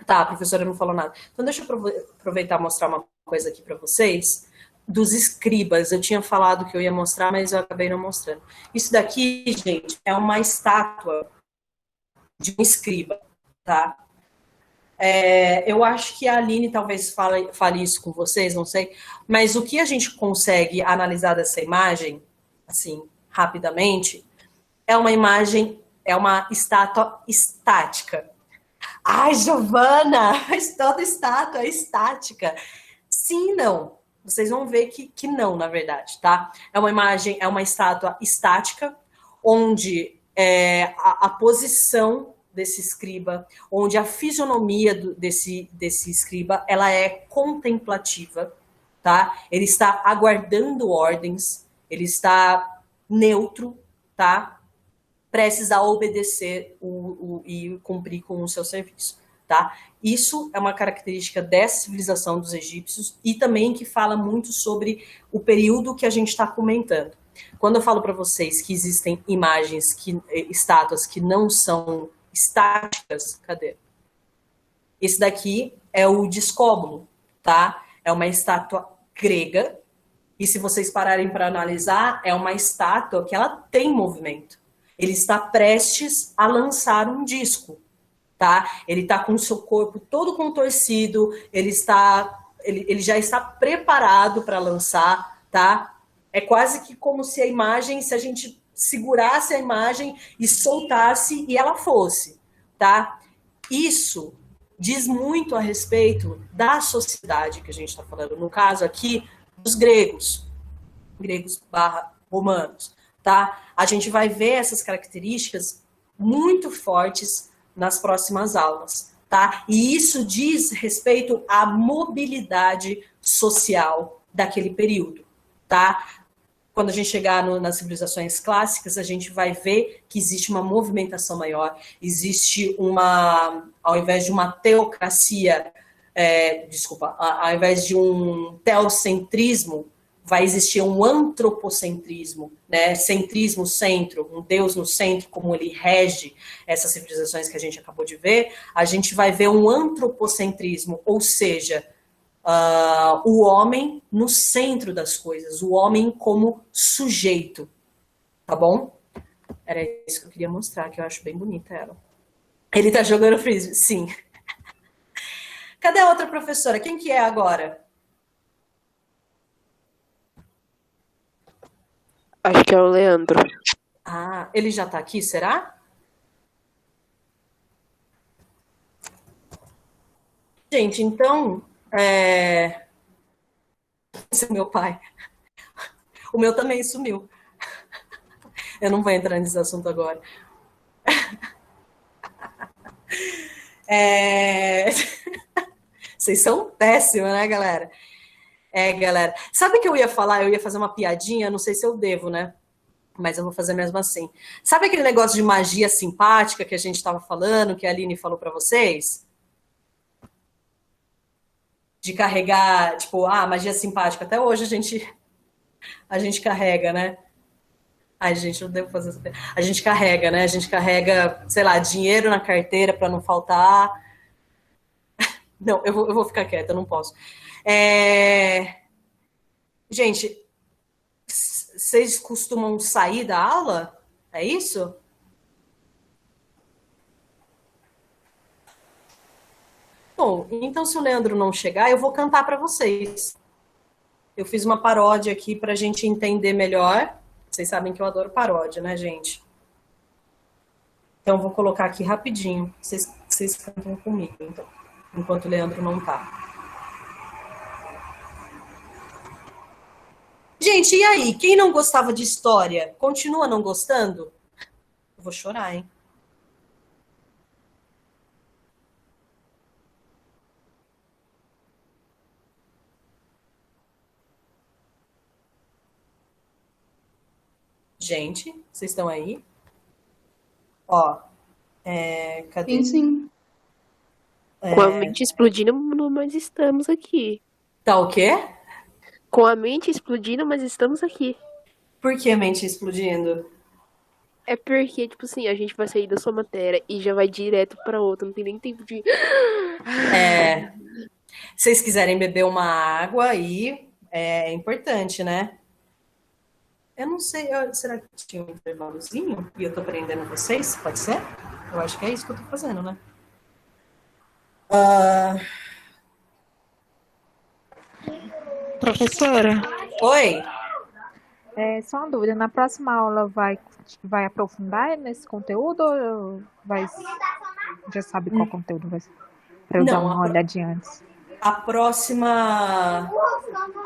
Tá, a professora não falou nada. Então, deixa eu aproveitar e mostrar uma coisa aqui para vocês. Dos escribas. Eu tinha falado que eu ia mostrar, mas eu acabei não mostrando. Isso daqui, gente, é uma estátua de um escriba, tá? Eu acho que a Aline talvez fale isso com vocês, não sei. Mas o que a gente consegue analisar dessa imagem, assim, rapidamente, é uma imagem, é uma estátua estática. Ai, Giovana, toda estátua é estática. Sim, não. vocês vão ver que não, na verdade, tá? É uma imagem, é uma estátua estática, onde a posição desse escriba, onde a fisionomia desse escriba, ela é contemplativa, tá? Ele está aguardando ordens, ele está neutro, tá? Prestes a obedecer e cumprir com o seu serviço, tá? Isso é uma característica dessa civilização dos egípcios e também que fala muito sobre o período que a gente está comentando. Quando eu falo para vocês que existem imagens, estátuas que não são estáticas, cadê? Esse daqui é o Discóbulo, tá? É uma estátua grega e se vocês pararem para analisar, é uma estátua que ela tem movimento. Ele está prestes a lançar um disco, tá? Ele está com o seu corpo todo contorcido, ele já está preparado para lançar, tá? É quase que como se a imagem, se a gente segurasse a imagem e soltasse e ela fosse, tá? Isso diz muito a respeito da sociedade que a gente está falando, no caso aqui, dos gregos / romanos, tá? A gente vai ver essas características muito fortes nas próximas aulas, tá? E isso diz respeito à mobilidade social daquele período, tá? Quando a gente chegar nas civilizações clássicas, a gente vai ver que existe uma movimentação maior, existe ao invés de uma teocracia, ao invés de um teocentrismo, vai existir um antropocentrismo, né? Centrismo, centro, um Deus no centro, como ele rege essas civilizações que a gente acabou de ver, a gente vai ver um antropocentrismo, ou seja, o homem no centro das coisas, o homem como sujeito, tá bom? Era isso que eu queria mostrar, que eu acho bem bonita ela. Ele tá jogando frisbee? Sim. Cadê a outra professora? Quem que é agora? Acho que é o Leandro. Ah, ele já tá aqui, será? Gente, então... Esse é meu pai. O meu também sumiu. Eu não vou entrar nesse assunto agora. Vocês são péssimos, né, galera? Galera. Sabe o que eu ia falar? Eu ia fazer uma piadinha, não sei se eu devo, né? Mas eu vou fazer mesmo assim. Sabe aquele negócio de magia simpática que a gente estava falando, que a Aline falou para vocês? De carregar, tipo, magia simpática. Até hoje a gente carrega, né? Ai, gente, eu devo fazer isso. A gente carrega, né? A gente carrega, sei lá, dinheiro na carteira para não faltar. Não, eu vou ficar quieta, eu não posso. Gente, vocês costumam sair da aula? É isso? Bom, então se o Leandro não chegar, eu vou cantar para vocês. Eu fiz uma paródia aqui para a gente entender melhor. Vocês sabem que eu adoro paródia, né, gente? Então eu vou colocar aqui rapidinho. Vocês cantam comigo, então, enquanto o Leandro não tá. Gente, e aí? Quem não gostava de história, continua não gostando? Eu vou chorar, hein? Gente, vocês estão aí? Ó, cadê? Sim. Com a mente explodindo, mas estamos aqui. Tá o quê? Com a mente explodindo, mas estamos aqui. Por que a mente explodindo? É porque, tipo assim, a gente vai sair da sua matéria e já vai direto pra outra. Não tem nem tempo de... Se vocês quiserem beber uma água aí, é importante, né? Eu não sei, será que tinha um intervalozinho e eu tô prendendo vocês? Pode ser? Eu acho que é isso que eu tô fazendo, né? Professora, Oi? só uma dúvida. Na próxima aula vai aprofundar nesse conteúdo ou já sabe qual conteúdo vai ser? Pra eu dar uma olhadinha antes. a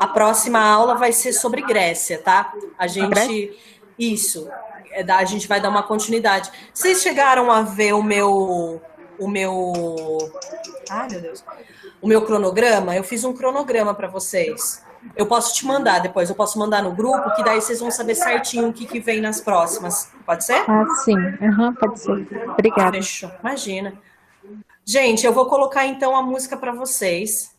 próxima aula vai ser sobre Grécia, tá? A gente vai dar uma continuidade. Vocês chegaram a ver ai, meu Deus. O meu cronograma? Eu fiz um cronograma para vocês. Eu posso te mandar depois, eu posso mandar no grupo, que daí vocês vão saber certinho o que vem nas próximas. Pode ser? Ah, sim. Pode ser. Obrigada. Fechou. Imagina. Gente, eu vou colocar então a música para vocês.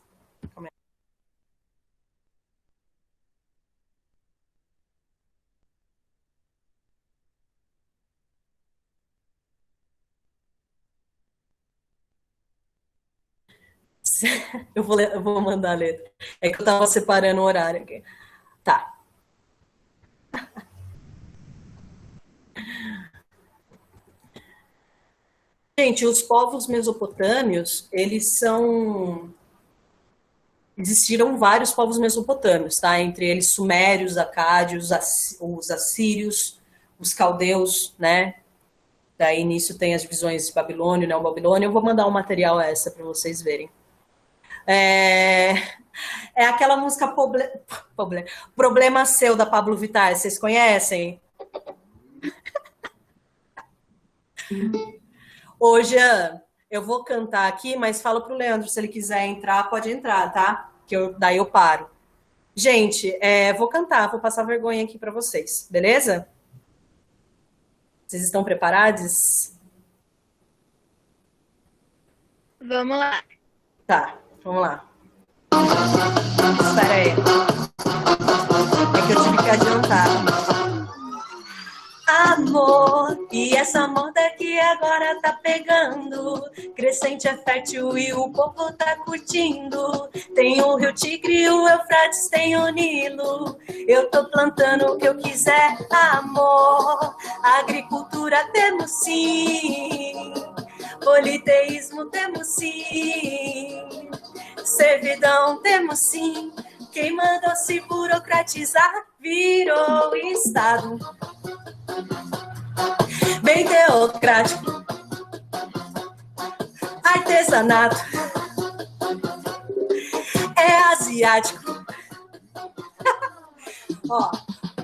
Eu vou mandar a letra. É que eu tava separando o horário aqui. Tá. Gente, os povos mesopotâmios, existiram vários povos mesopotâmios, tá? Entre eles sumérios, acádios, os assírios, os caldeus, né? Daí nisso tem as divisões de Babilônia, Neobabilônia. Eu vou mandar um material essa para vocês verem. É aquela música Problema Seu, da Pablo Vittar. Vocês conhecem? Hoje eu vou cantar aqui, mas fala pro Leandro, se ele quiser entrar, pode entrar, tá? Daí eu paro. Gente, vou cantar, vou passar vergonha aqui para vocês, beleza? Vocês estão preparados? Vamos lá. Tá, vamos lá. Espera aí. É que eu tive que adiantar. Amor, e essa moda que agora tá pegando. Crescente é fértil e o povo tá curtindo. Tem o Rio Tigre, o Eufrates, tem o Nilo. Eu tô plantando o que eu quiser, amor. Agricultura temos sim. Politeísmo temos sim. Servidão temos sim. Quem mandou se burocratizar virou Estado. Bem teocrático. Artesanato. É asiático. Ó,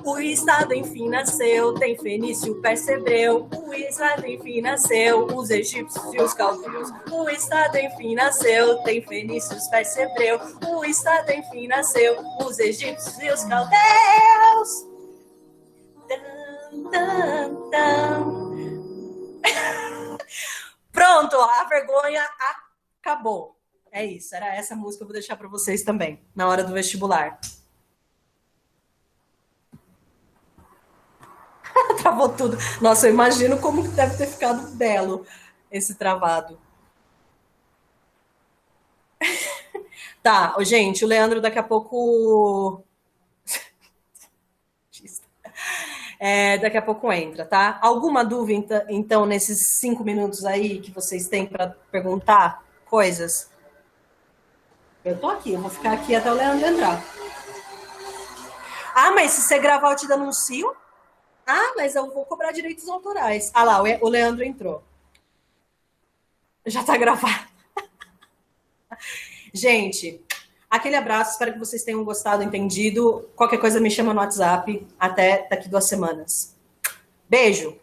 o Estado enfim nasceu, tem fenício, percebreu. O Estado enfim nasceu, os egípcios e os caldeus. O Estado enfim nasceu, tem fenícios, percebreu. O Estado enfim nasceu, os egípcios e os caldeus. Tan, tan. Pronto, a vergonha acabou. É isso, era essa música que eu vou deixar para vocês também, na hora do vestibular. Travou tudo. Nossa, eu imagino como deve ter ficado belo esse travado. Tá, gente, o Leandro daqui a pouco... daqui a pouco entra, tá? Alguma dúvida, então, nesses 5 minutos aí que vocês têm para perguntar coisas? Eu tô aqui, eu vou ficar aqui até o Leandro entrar. Ah, mas se você gravar, eu te denuncio? Ah, mas eu vou cobrar direitos autorais. Ah lá, o Leandro entrou. Já tá gravado. Gente, aquele abraço, espero que vocês tenham gostado, entendido. Qualquer coisa me chama no WhatsApp. Até daqui 2 semanas. Beijo!